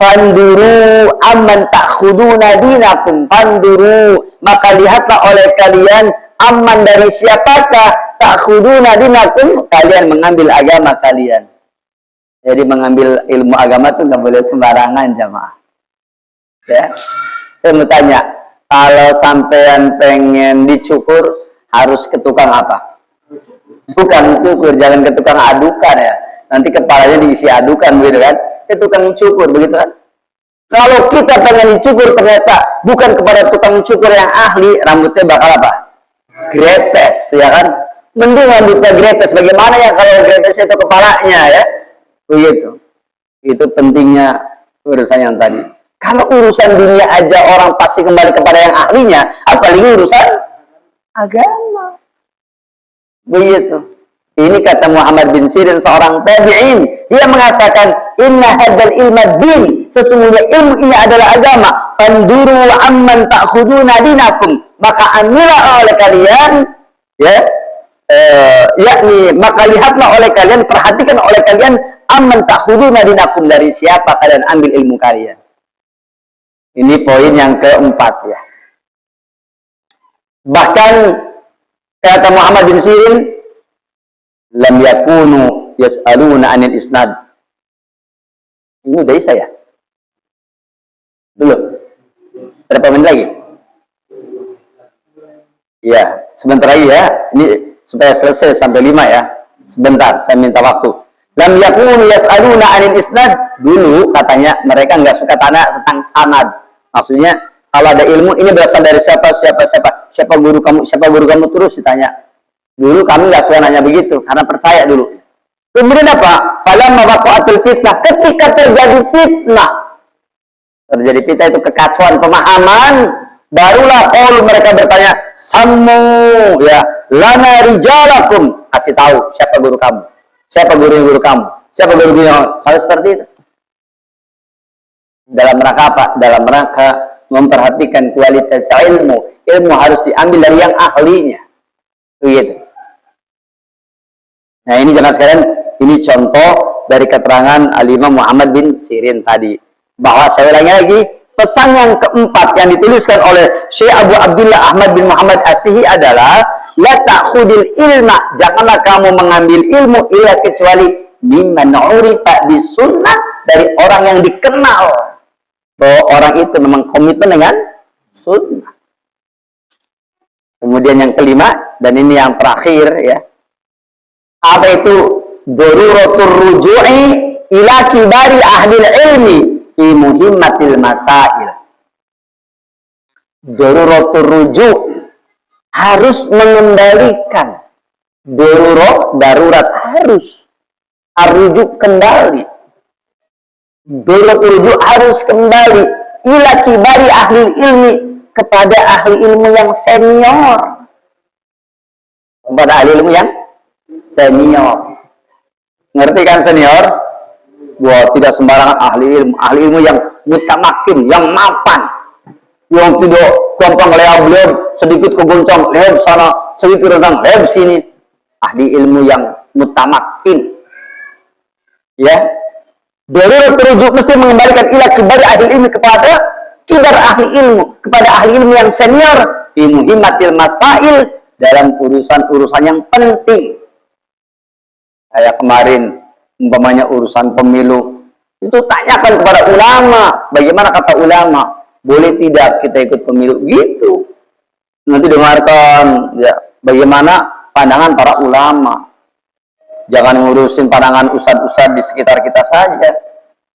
Fanduru amman ta'khuduna dinakum. Fanduru, maka lihatlah oleh kalian amman dari siapakah ta'khuduna dinakum, kalian mengambil agama kalian. Jadi mengambil ilmu agama itu nggak boleh sembarangan, jamaah. Ya, saya mau tanya, kalau sampean pengen dicukur harus ke tukang apa? Tukang cukur, jangan ke tukang adukan ya. Nanti kepalanya diisi adukan gitu kan? Ke tukang cukur begitu kan? Kalau kita pengen dicukur ternyata bukan kepada tukang cukur yang ahli, rambutnya bakal apa? Gretes, ya kan? Mending rambutnya gretes. Bagaimana ya kalau gretes itu kepalanya ya? Begitu. Itu pentingnya urusan yang tadi. Kalau urusan dunia aja orang pasti kembali kepada yang ahlinya, apalagi urusan agama. Begitu. Ini kata Muhammad bin Sirin, seorang tabi'in. Dia mengatakan, inna hadzal ilma din. Sesungguhnya ilmu ini adalah agama. Fanduru amman ta'khuduna dinakum. Maka ambillah oleh kalian, ya, yakni maka lihatlah oleh kalian, perhatikan oleh kalian, amman ta'khuduna dinakum, dari siapa kalian ambil ilmu kalian. Ini poin yang keempat ya. Bahkan kata Muhammad bin Sirin, lam yakunu yas'aluna 'anil isnad. Ini dari saya. Belum. Berapa menit lagi? Ya, sebentar lagi ya. Ini supaya selesai sampai 5 ya. Sebentar, saya minta waktu. Lam yakunu yas'aluna 'anil isnad. Dulu katanya mereka nggak suka tanya tentang sanad. Maksudnya kalau ada ilmu ini berasal dari siapa guru kamu terus ditanya. Dulu kami nggak suka nanya begitu karena percaya dulu. Kemudian apa? Falamma waqa'atul fitnah, ketika terjadi fitnah, itu kekacauan pemahaman, barulah mereka bertanya, sammu ya lana rijalakum, kasih tahu siapa guru kamu, siapa guru kamu, siapa guru kamu. Kalau seperti itu. Dalam rangka apa? Dalam rangka memperhatikan kualitas ilmu. Ilmu harus diambil dari yang ahlinya. Begitu. Nah ini jemaah sekalian, ini contoh dari keterangan Al-Imam Muhammad bin Sirin tadi. Bahwa saya ulangi lagi, pesan yang keempat yang dituliskan oleh Syekh Abu Abdullah Ahmad bin Muhammad As-Sihi adalah, la ta'khudil ilma, janganlah kamu mengambil ilmu illa kecuali mimman urifa bisunnah, dari orang yang dikenal bahwa orang itu memang komitmen dengan sunnah. Kemudian yang kelima, dan ini yang terakhir ya, apa itu? Daruratul ruju'i ila kibari ahli ilmi fi muhimmatil masail. Daruratul ruju', harus mengembalikan. Darurat harus rujuk kembali. Daruratul ruju' harus kembali ila kibari ahli ilmi, kepada ahli ilmu yang senior. Kepada ahli ilmu yang senior. Ngerti kan senior? Wah, tidak sembarangan ahli ilmu yang mutamakin, yang mapan, yang tidak gampang leab-leab, sedikit kegoncang, leab sana, sedikit rendang, leab sini. Ahli ilmu yang mutamakin. Ya. Daruratul rujuk mesti mengembalikan ila kibari ahli ilmu, kepada kibar ahli ilmu, kepada ahli ilmu yang senior fi muhimmatil masail, dalam urusan-urusan yang penting. Kayak kemarin umpamanya urusan pemilu, itu tanyakan kepada ulama, bagaimana kata ulama, boleh tidak kita ikut pemilu, gitu. Nanti dengarkan ya bagaimana pandangan para ulama. Jangan ngurusin pandangan ustad-ustad di sekitar kita saja.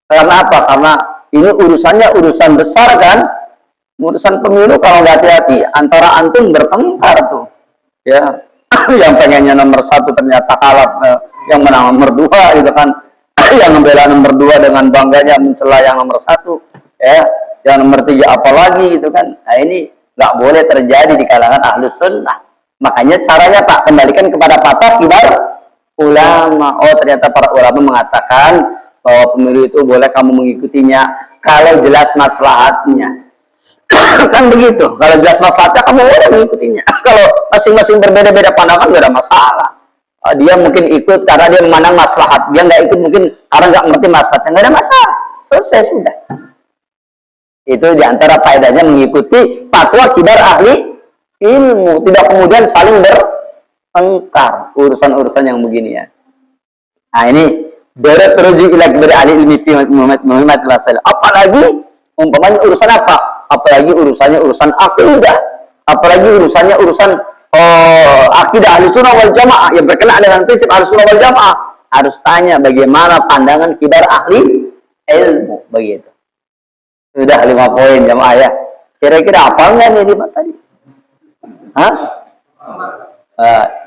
Karena apa? Karena ini urusannya urusan besar kan. Urusan pemilu kalau nggak hati-hati antara antum bertengkar tuh. Ya, yang pengennya nomor 1 ternyata kalah yang menang nomor 2 gitu kan. Yang membela nomor 2 dengan bangganya mencela yang nomor 1. Ya, yang nomor 3 apalagi gitu kan. Nah ini nggak boleh terjadi di kalangan ahlus sunnah. Makanya caranya Pak, kembalikan kepada patah kibar ulama. Oh ternyata para ulama mengatakan bahwa pemilu itu boleh kamu mengikutinya kalau jelas maslahatnya. Kan begitu. Kalau jelas maslahatnya kamu boleh mengikutinya. Kalau masing-masing berbeda-beda pandangan nggak ada masalah. Dia mungkin ikut karena dia memandang maslahat. Dia nggak ikut mungkin karena nggak ngerti maslahatnya. Nggak ada masalah. Selesai sudah. Itu diantara faedahnya mengikuti fatwa kibar ahli ilmu, tidak kemudian saling bertengkar urusan-urusan yang begini ya. Nah ini darat terujuk ila kibar ahli ilmi fi Muhammad Rasul. Apalagi umpamanya urusan apa? Apalagi urusannya urusan akidah, apalagi urusannya urusan akidah ahli sunnah wal jamaah yang berkenaan dengan prinsip ahli sunnah wal jamaah, harus tanya bagaimana pandangan kibar ahli ilmu begitu. Sudah 5 poin jamaah ya. Kira-kira apa enggak nih 5 tadi? Hah?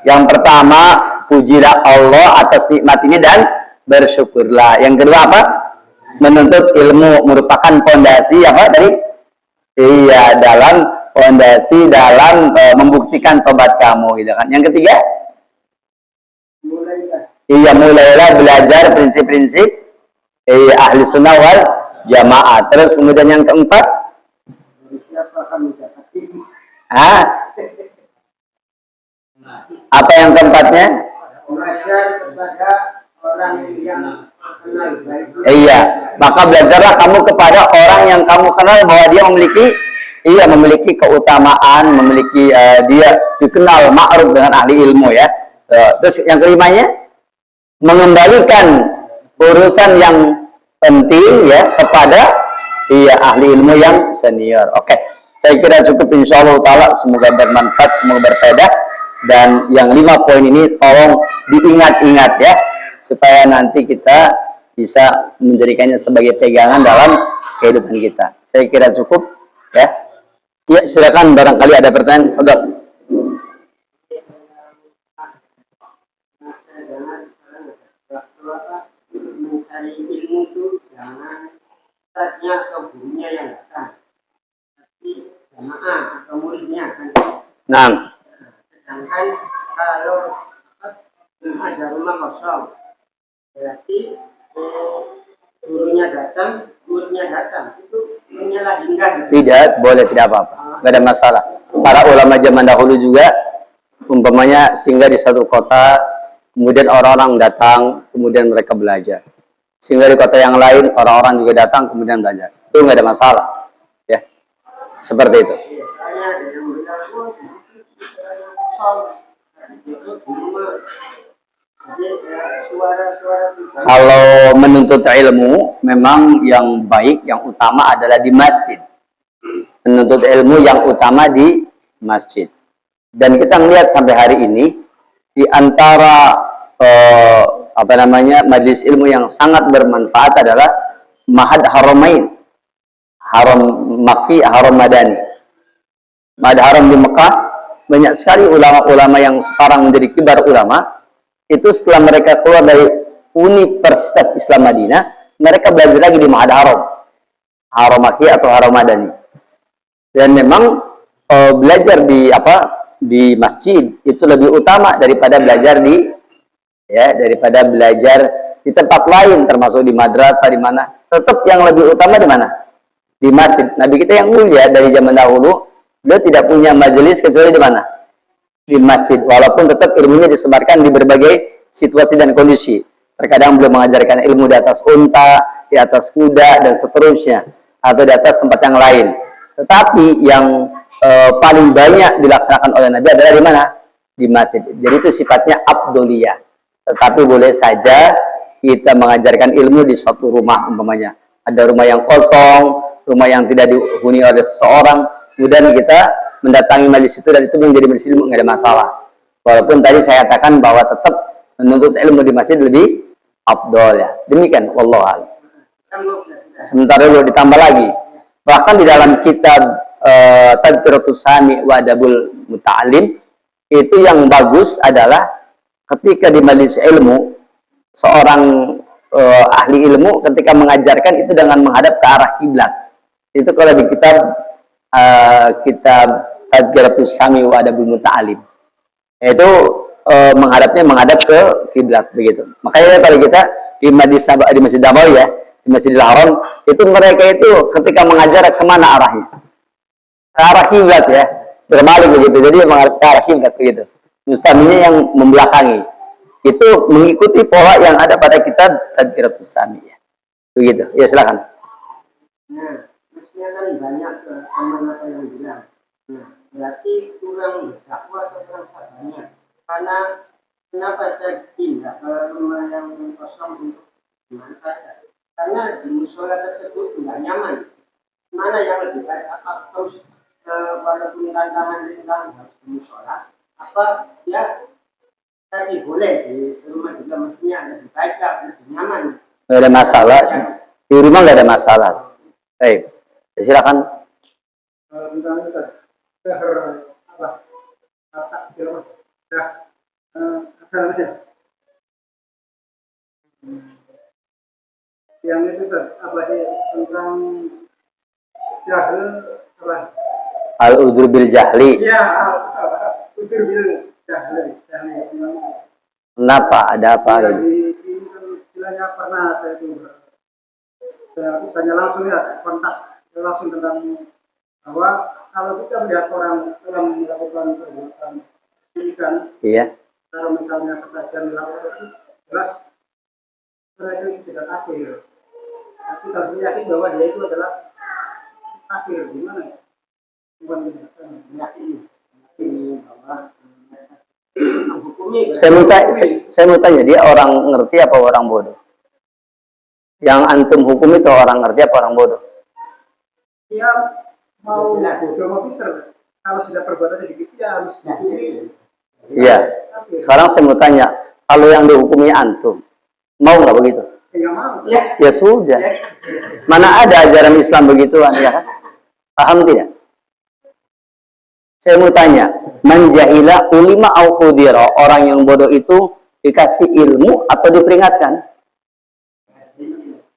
Yang pertama, pujilah Allah atas nikmat ini dan bersyukurlah. Yang kedua apa? Menuntut ilmu merupakan pondasi apa tadi? Iya, dalam pondasi dalam membuktikan tobat kamu gitu kan. Yang ketiga? Iya, mulailah belajar prinsip-prinsip ahli sunnah wal jamaah. Terus kemudian yang keempat? Apa yang keempatnya? Belajar kepada orang yang kenal baik. Iya, maka belajarlah kamu kepada orang yang kamu kenal bahwa dia memiliki keutamaan, memiliki dia dikenal ma'ruf dengan ahli ilmu ya. Terus yang kelimanya, mengembalikan urusan yang penting ya kepada ahli ilmu yang senior. Oke, saya kira cukup insyaallah taala, semoga bermanfaat, semoga berfaedah. Dan yang 5 poin ini tolong diingat-ingat ya, supaya nanti kita bisa menjadikannya sebagai pegangan dalam kehidupan kita. Saya kira cukup ya. Ya, silakan barangkali ada pertanyaan. Mencari ilmu itu jangan tanya ke gurunya yang datang, tapi jamaah atau muridnya kan. Nah. Sedangkan kalau ada rumah kosong, berarti gurunya datang, muridnya datang, itu menyalahi hinggah. Tidak, boleh, tidak apa-apa, nggak ada masalah. Para ulama zaman dahulu juga, umpamanya singgah di satu kota, kemudian orang-orang datang, kemudian mereka belajar. Singgah di kota yang lain, orang-orang juga datang, kemudian belajar. Itu nggak ada masalah, ya, seperti itu. Kalau menuntut ilmu, memang yang baik, yang utama adalah di masjid. Menuntut ilmu yang utama di masjid. Dan kita melihat sampai hari ini, di antara majelis ilmu yang sangat bermanfaat adalah Ma'had Haramain, Haram Makki, Haram Madani. Ma'had Haram di Mekah, banyak sekali ulama-ulama yang sekarang menjadi kibar ulama, itu setelah mereka keluar dari Universitas Islam Madinah, mereka belajar lagi di Ma'had Haram, Haram Makki atau Haram Madani. Dan memang belajar di masjid itu lebih utama daripada belajar di tempat lain, termasuk di madrasah, di mana. Tetap yang lebih utama di mana? Di masjid. Nabi kita yang mulia dari zaman dahulu, beliau tidak punya majelis kecuali di mana? Di masjid. Walaupun tetap ilmunya disebarkan di berbagai situasi dan kondisi. Terkadang beliau mengajarkan ilmu di atas unta, di atas kuda, dan seterusnya. Atau di atas tempat yang lain. Tetapi yang paling banyak dilaksanakan oleh Nabi adalah di mana? Di masjid. Jadi itu sifatnya abduliyah. Tetapi boleh saja kita mengajarkan ilmu di suatu rumah umpamanya. Ada rumah yang kosong, rumah yang tidak dihuni oleh seseorang, kemudian kita mendatangi majelis itu dan itu menjadi majelis ilmu, nggak ada masalah. Walaupun tadi saya katakan bahwa tetap menuntut ilmu di masjid lebih afdol ya. Demikian, wallahu a'lam. Sementara dulu ditambah lagi. Bahkan di dalam kitab Tadhkiratus Sami wa Adabul Muta'allim, itu yang bagus adalah ketika di majelis ilmu, seorang ahli ilmu ketika mengajarkan itu dengan menghadap ke arah kiblat. Itu kalau di kitab Tadhkiratus Sami wa Adabul Muta'allim, itu menghadap ke kiblat begitu. Makanya kalau kita di Masjid Nabawi ya, di Masjidil Haram, itu mereka itu ketika mengajar kemana arahnya? Ke arah kiblat ya, berbalik begitu. Jadi menghadap ke arah kiblat begitu. Mustaminya yang membelakangi. Itu mengikuti pola yang ada pada kitab Tadhkiratus Sami ya. Begitu. Ya silakan. Nah, maksudnya kan banyak teman apa yang bilang. Nah, berarti kurang berdakwah atau kurang sabarnya. Karena kenapa saya pindah ke rumah yang kosong untuk gimana saja? Karena di musola tersebut tidak nyaman. Mana yang lebih baik? Apa terus walaupun tantangan rindang harus di musola? Apa ya tadi boleh di rumah juga maksudnya lebih baik lah, lebih nyaman. Nggak ada masalah. Di rumah nggak ada masalah. Baik, silakan. Misalnya apa di rumah? Yang itu apa sih tentang jahil apa? Al-udhur bil jahli. Iya, udhur bil jahli. Kenapa? Ada apa Ya, lagi? di sini kan istilahnya pernah saya itu tanya langsung ya, kontak langsung tentang bahwa kalau kita melihat orang dalam melakukan perbuatan kesyirikan, Iya. kalau misalnya sebagian dilakukan jelas mereka itu tidak kafir. Tapi kalau yakin bahwa dia itu adalah kafir, gimana? Bukan meyakini bahwa menghukumi. Saya mau tanya, dia orang ngerti apa orang bodoh? Yang antum hukum itu orang ngerti apa orang bodoh? Dia mau bodoh mau pinter. Kalau sudah perbuatannya dikit ya harus dihukumi. Iya. Sekarang saya mau tanya, kalau yang dihukumi antum, mau nggak begitu? Enggak mau. Ya sudah. Mana ada ajaran Islam begituan, ya kan? Paham tidak? Saya mau tanya, man jahila ulima au khudira, orang yang bodoh itu dikasih ilmu atau diperingatkan?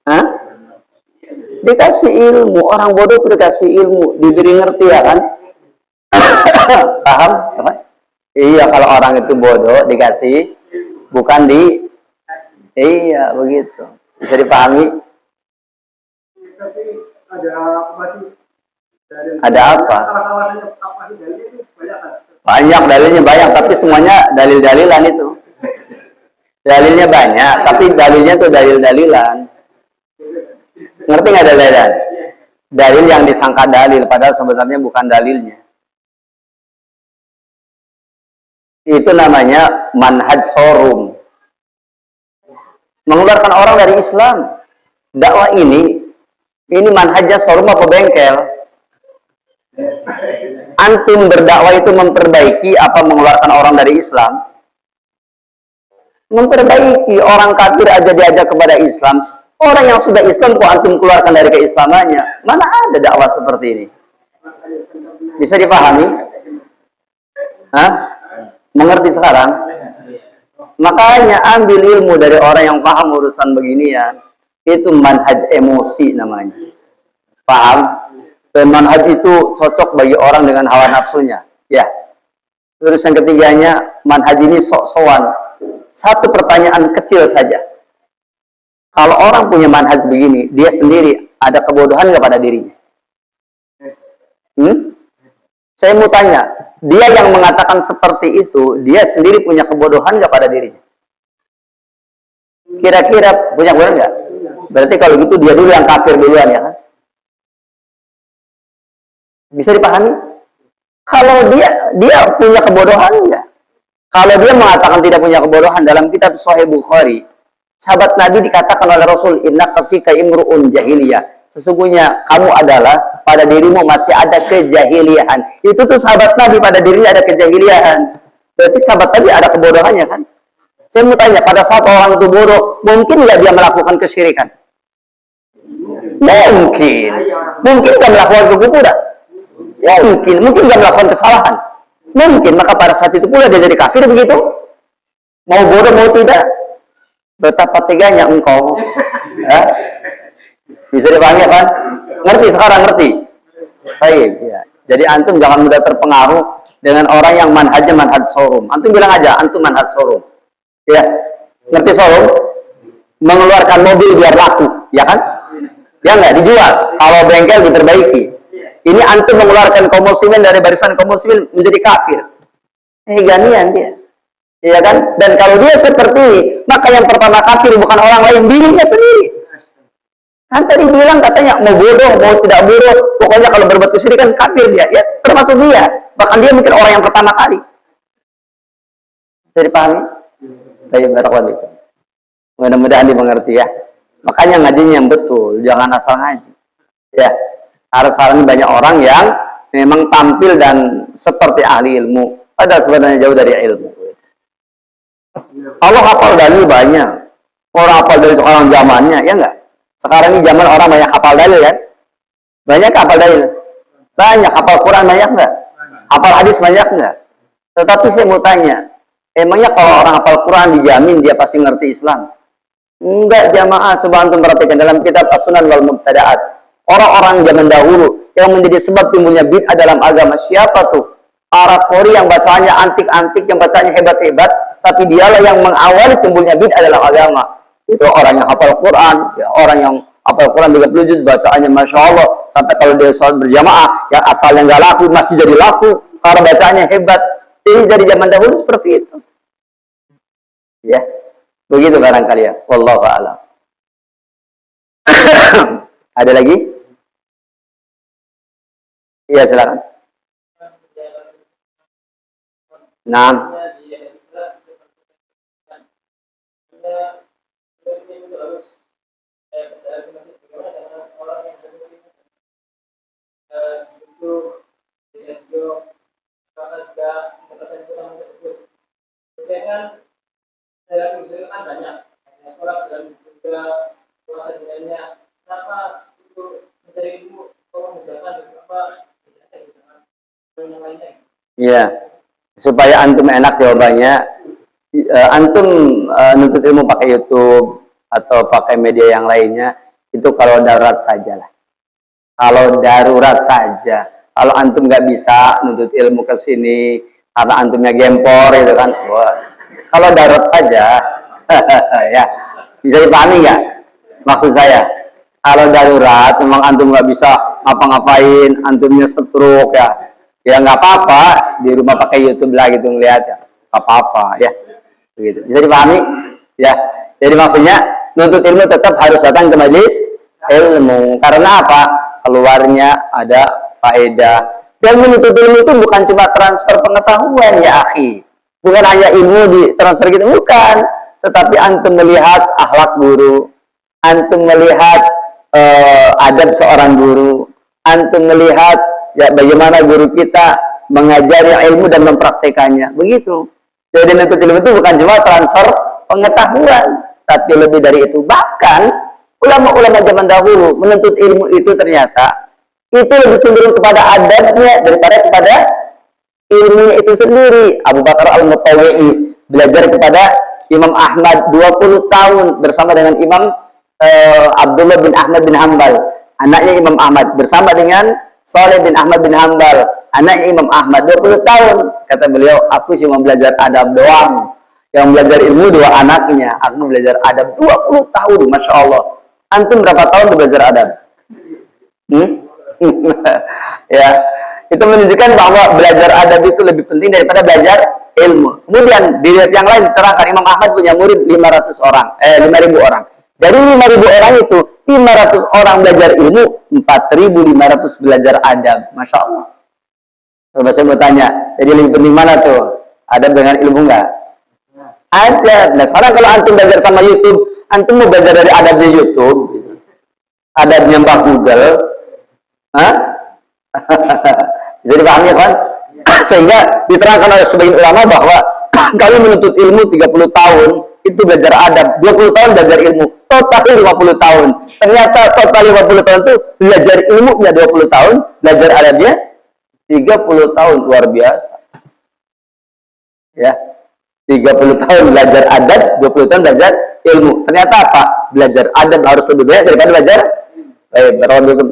Hah? Dikasih ilmu, orang bodoh itu dikasih ilmu, diberi ngerti, ya kan? Paham? Apa? Iya, kalau orang itu bodoh dikasih, bukan di, iya begitu. Bisa dipahami? Tapi ada apa sih? Ada apa? Alasannya apa sih dalilnya itu banyak kan? Banyak, dalilnya banyak, tapi semuanya dalil-dalilan itu. Dalilnya banyak, tapi dalilnya tuh dalil-dalilan. Ngerti nggak dalilan? Dalil yang disangka dalil, padahal sebenarnya bukan dalilnya. Itu namanya manhaj sorum. Mengeluarkan orang dari Islam. Dakwah ini manhajnya sorum apa bengkel? Antum berdakwah itu memperbaiki apa mengeluarkan orang dari Islam? Memperbaiki. Orang kafir aja diajak kepada Islam. Orang yang sudah Islam kok antum keluarkan dari keislamannya? Mana ada dakwah seperti ini? Bisa dipahami? Hah? Mengerti sekarang? Makanya ambil ilmu dari orang yang paham urusan beginian. Itu manhaj emosi namanya. Paham? Dan manhaj itu cocok bagi orang dengan hawa nafsunya. Ya. Terus yang ketiganya, manhaj ini sok-sokan. Satu pertanyaan kecil saja. Kalau orang punya manhaj begini, dia sendiri ada kebodohan nggak pada dirinya? Saya mau tanya, dia yang mengatakan seperti itu, dia sendiri punya kebodohan nggak pada dirinya? Kira-kira punya kebodohan nggak? Berarti kalau gitu dia dulu yang kafir duluan, ya kan? Bisa dipahami? Kalau dia punya kebodohan nggak? Kalau dia mengatakan tidak punya kebodohan, dalam kitab Sahih Bukhari, sahabat Nabi dikatakan oleh Rasul, innaka fika imru'un jahiliyah. Sesungguhnya kamu adalah pada dirimu masih ada kejahiliahan. Itu tuh sahabat Nabi, pada dirinya ada kejahiliahan. Berarti sahabat Nabi ada kebodohannya kan? Saya mau tanya, pada saat orang itu bodoh, mungkin nggak dia melakukan kesyirikan? Mungkin. Mungkin nggak melakukan kekufuran? Mungkin. Mungkin nggak melakukan kesalahan? Mungkin. Maka pada saat itu pula dia jadi kafir begitu? Mau bodoh mau tidak? Betapa teganya engkau. Ya? Bisa dipahami kan? Ngerti sekarang, ngerti? Baik, ya. Jadi antum jangan mudah terpengaruh dengan orang yang manhajnya manhaj sorum. Antum bilang aja, antum manhaj sorum. Ya, ngerti sorum? Mengeluarkan mobil biar laku, ya kan? Ya nggak dijual. Kalau bengkel diperbaiki. Ini antum mengeluarkan kaum muslimin dari barisan kaum muslimin menjadi kafir. Ganian dia. Ya kan? Dan kalau dia seperti ini, maka yang pertama kafir bukan orang lain, dirinya sendiri. Kan tadi bilang katanya mau bodoh, mau tidak bodoh, pokoknya kalau berbuat kesyirikan kafir dia. Ya termasuk dia. Bahkan dia mungkin orang yang pertama kali. Bisa dipahami? Baik, barakallahu. Mudah-mudahan dimengerti ya. Makanya ngajinya yang betul, jangan asal ngaji. Ya, harus sekarang banyak orang yang memang tampil dan seperti ahli ilmu, padahal sebenarnya jauh dari ilmu. Allah hafal dalil banyak. Orang hafal dalil sekarang zamannya, ya enggak? Sekarang ini zaman orang banyak hafal dalil ya. Banyak hafal dalil. Banyak hafal Quran banyak enggak? Hafal hadis banyak enggak? Tetapi saya mau tanya, emangnya kalau orang hafal Quran dijamin dia pasti ngerti Islam? Enggak jamaah, coba antum perhatikan dalam kitab As-Sunan wal Mubtada'at. Orang-orang zaman dahulu yang menjadi sebab timbulnya bid'ah dalam agama siapa tuh? Arab Kori yang bacaannya antik-antik, yang bacaannya hebat-hebat, tapi dialah yang mengawali timbulnya bid'ah dalam agama. Itu orang yang hafal Quran, ya, orang yang hafal Quran 30 juz bacaannya Masya Allah, sampai kalau dia sholat berjamaah yang asalnya nggak laku masih jadi laku karena bacaannya hebat. Jadi dari zaman dahulu seperti itu. Ya, begitu barangkali ya. Wallahu a'lam. Ada lagi? Iya silakan. Nah. Iya, supaya antum enak jawabannya. Antum nuntut ilmu pakai YouTube atau pakai media yang lainnya itu kalau darurat saja lah. Kalau darurat saja. Kalau antum nggak bisa nuntut ilmu ke sini karena antumnya gempor itu kan. Wah. Kalau darurat saja, ya bisa dipahami nggak? Maksud saya, kalau darurat memang antum nggak bisa ngapa-ngapain, antumnya stroke ya nggak apa-apa di rumah pakai YouTube lah gitu ngeliat ya, nggak apa-apa ya. Begitu. Bisa dipahami? Ya. Jadi maksudnya nuntut ilmu tetap harus datang ke majelis ilmu. Karena apa? Keluarnya ada faedah. Dan menuntut ilmu itu bukan cuma transfer pengetahuan ya akhi. Bukan hanya ilmu di transfer gitu, bukan. Tetapi antum melihat akhlak guru, antum melihat adab seorang guru, antum melihat ya bagaimana guru kita mengajari ilmu dan mempraktekannya. Begitu. Jadi menuntut ilmu itu bukan cuma transfer pengetahuan, tapi lebih dari itu. Bahkan ulama-ulama zaman dahulu menuntut ilmu itu ternyata itu lebih cenderung kepada adabnya daripada kepada ilmunya itu sendiri. Abu Bakar Al-Mutawi'i belajar kepada Imam Ahmad 20 tahun bersama dengan Imam Abdullah bin Ahmad bin Hanbal, anaknya Imam Ahmad, bersama dengan Saleh bin Ahmad bin Hanbal, anaknya Imam Ahmad. 20 tahun kata beliau, aku cuma belajar adab doang. Yang belajar ilmu 2 anaknya, aku belajar adab 20 tahun, Masya Allah. Antum berapa tahun belajar adab? Ya, itu menunjukkan bahwa belajar adab itu lebih penting daripada belajar ilmu. Kemudian di riwayat yang lain diterangkan Imam Ahmad punya murid 500 orang, 5.000 orang. Dari 5.000 orang itu 500 orang belajar ilmu, 4.500 belajar adab. Masya Allah. Coba saya mau tanya, jadi lebih penting mana tuh? Adab dengan ilmu enggak? Adab. Nah sekarang kalau antum belajar sama YouTube, antum mau belajar dari adabnya YouTube, adabnya Mbak Google, jadi paham ya kan? Sehingga diterangkan oleh sebagian ulama bahwa kalau menuntut ilmu 30 tahun itu belajar adab, 20 tahun belajar ilmu, total 50 tahun. Ternyata total 50 tahun itu belajar ilmunya 20 tahun, belajar adabnya 30 tahun, luar biasa. Ya. 30 tahun belajar adab, 20 tahun belajar ilmu. Ternyata apa? Belajar adab harus lebih banyak daripada belajar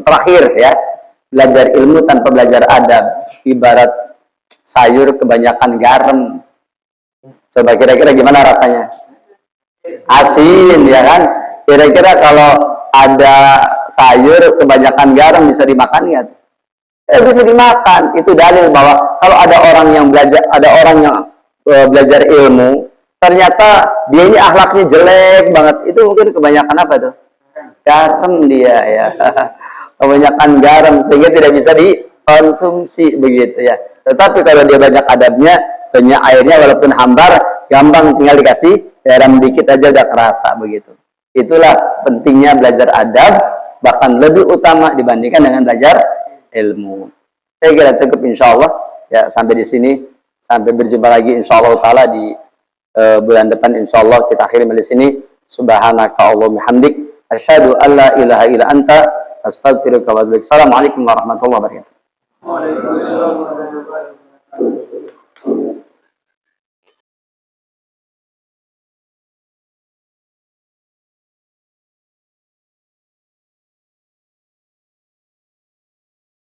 terakhir ya. Belajar ilmu tanpa belajar adab ibarat sayur kebanyakan garam. Coba kira-kira gimana rasanya? Asin ya kan? Kira-kira kalau ada sayur kebanyakan garam bisa dimakan nggak? Bisa dimakan. Itu dalil bahwa kalau ada orang yang belajar, belajar ilmu, ternyata dia ini akhlaknya jelek banget. Itu mungkin kebanyakan apa tuh? garam dia ya. Kebanyakan garam sehingga tidak bisa dikonsumsi begitu ya. Tetapi kalau dia banyak adabnya, tentunya airnya walaupun hambar, gampang tinggal dikasih garam dikit aja udah kerasa begitu. Itulah pentingnya belajar adab, bahkan lebih utama dibandingkan dengan belajar ilmu. Saya kira cukup insya Allah ya sampai di sini. Sampai berjumpa lagi insya Allah taala di bulan depan insya Allah kita akhiri di sini. Subhanaka Allahumma hamdik asyhadu an la ilaha illa anta astaghfiruka wa atubu ilaik. Assalamualaikum warahmatullahi wabarakatuh. Waalaikumsalam warahmatullahi wabarakatuh.